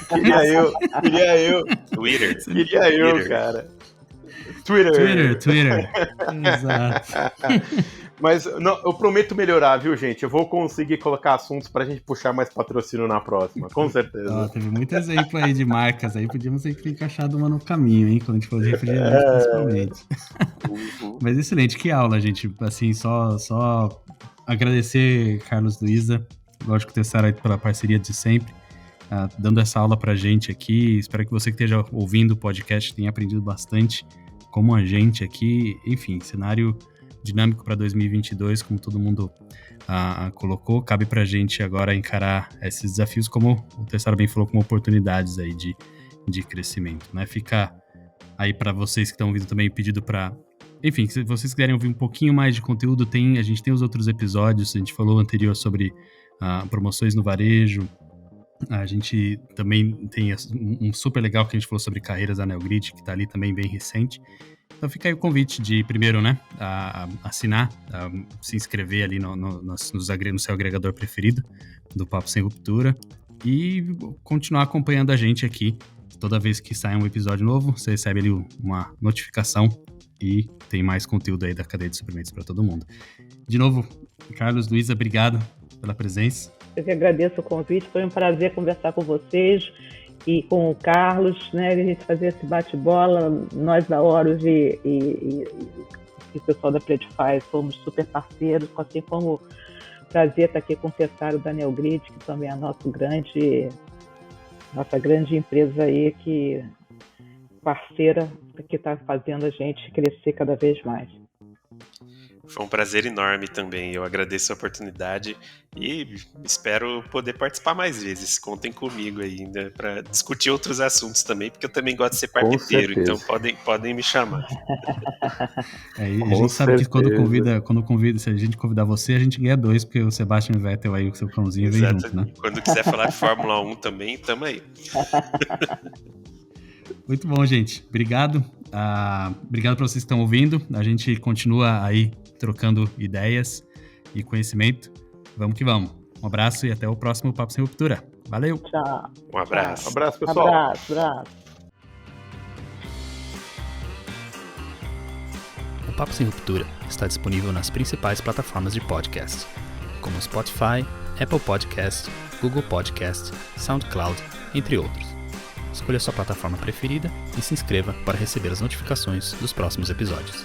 S2: Queria eu.
S4: Twitter.
S2: Queria eu, cara.
S1: Twitter. Exato.
S2: Mas não, eu prometo melhorar, viu, gente? Eu vou conseguir colocar assuntos pra gente puxar mais patrocínio na próxima, com certeza.
S1: Teve muito exemplo aí de marcas aí, podíamos ter encaixado uma no caminho, hein? Quando a gente for de refrigerante, principalmente. Mas excelente, que aula, gente. Assim, só agradecer, Carlos, Luísa, lógico, Tessaro aí pela parceria de sempre, dando essa aula pra gente aqui. Espero que você que esteja ouvindo o podcast tenha aprendido bastante, como a gente aqui. Enfim, cenário dinâmico para 2022, como todo mundo colocou. Cabe para a gente agora encarar esses desafios, como o Tessaro bem falou, como oportunidades aí de crescimento, né? Fica aí para vocês que estão ouvindo também pedido para... Enfim, se vocês quiserem ouvir um pouquinho mais de conteúdo, a gente tem os outros episódios. A gente falou anterior sobre promoções no varejo. A gente também tem um super legal que a gente falou sobre carreiras da Neogrid, que está ali também bem recente. Então fica aí o convite de, primeiro, né, assinar, se inscrever ali no seu agregador preferido do Papo Sem Ruptura e continuar acompanhando a gente aqui. Toda vez que sai um episódio novo, você recebe ali uma notificação e tem mais conteúdo aí da cadeia de suprimentos para todo mundo. De novo, Carlos, Luísa, obrigado pela presença.
S3: Eu que agradeço o convite, foi um prazer conversar com vocês e com o Carlos, né, a gente fazer esse bate-bola. Nós da Horus e o pessoal da Predify somos super parceiros, assim como prazer estar aqui com o Tessaro da Neogrid, que também é nossa grande empresa aí, que parceira, que está fazendo a gente crescer cada vez mais.
S4: Foi um prazer enorme também, eu agradeço a oportunidade e espero poder participar mais vezes. Contem comigo ainda para discutir outros assuntos também, porque eu também gosto de ser parteiro, então podem me chamar.
S1: A gente sabe que quando convida, se a gente convidar você, a gente ganha 2, porque o Sebastian Vettel aí, o seu cãozinho, vem junto, né?
S4: Quando quiser falar de Fórmula 1 também, tamo aí.
S1: Muito bom, gente. Obrigado. Obrigado para vocês que estão ouvindo. A gente continua aí trocando ideias e conhecimento. Vamos que vamos. Um abraço e até o próximo Papo Sem Ruptura. Valeu.
S3: Tchau.
S4: Um abraço.
S2: Um abraço, pessoal.
S3: Abraço.
S1: O Papo Sem Ruptura está disponível nas principais plataformas de podcast, como Spotify, Apple Podcast, Google Podcast, SoundCloud, entre outros. Escolha sua plataforma preferida e se inscreva para receber as notificações dos próximos episódios.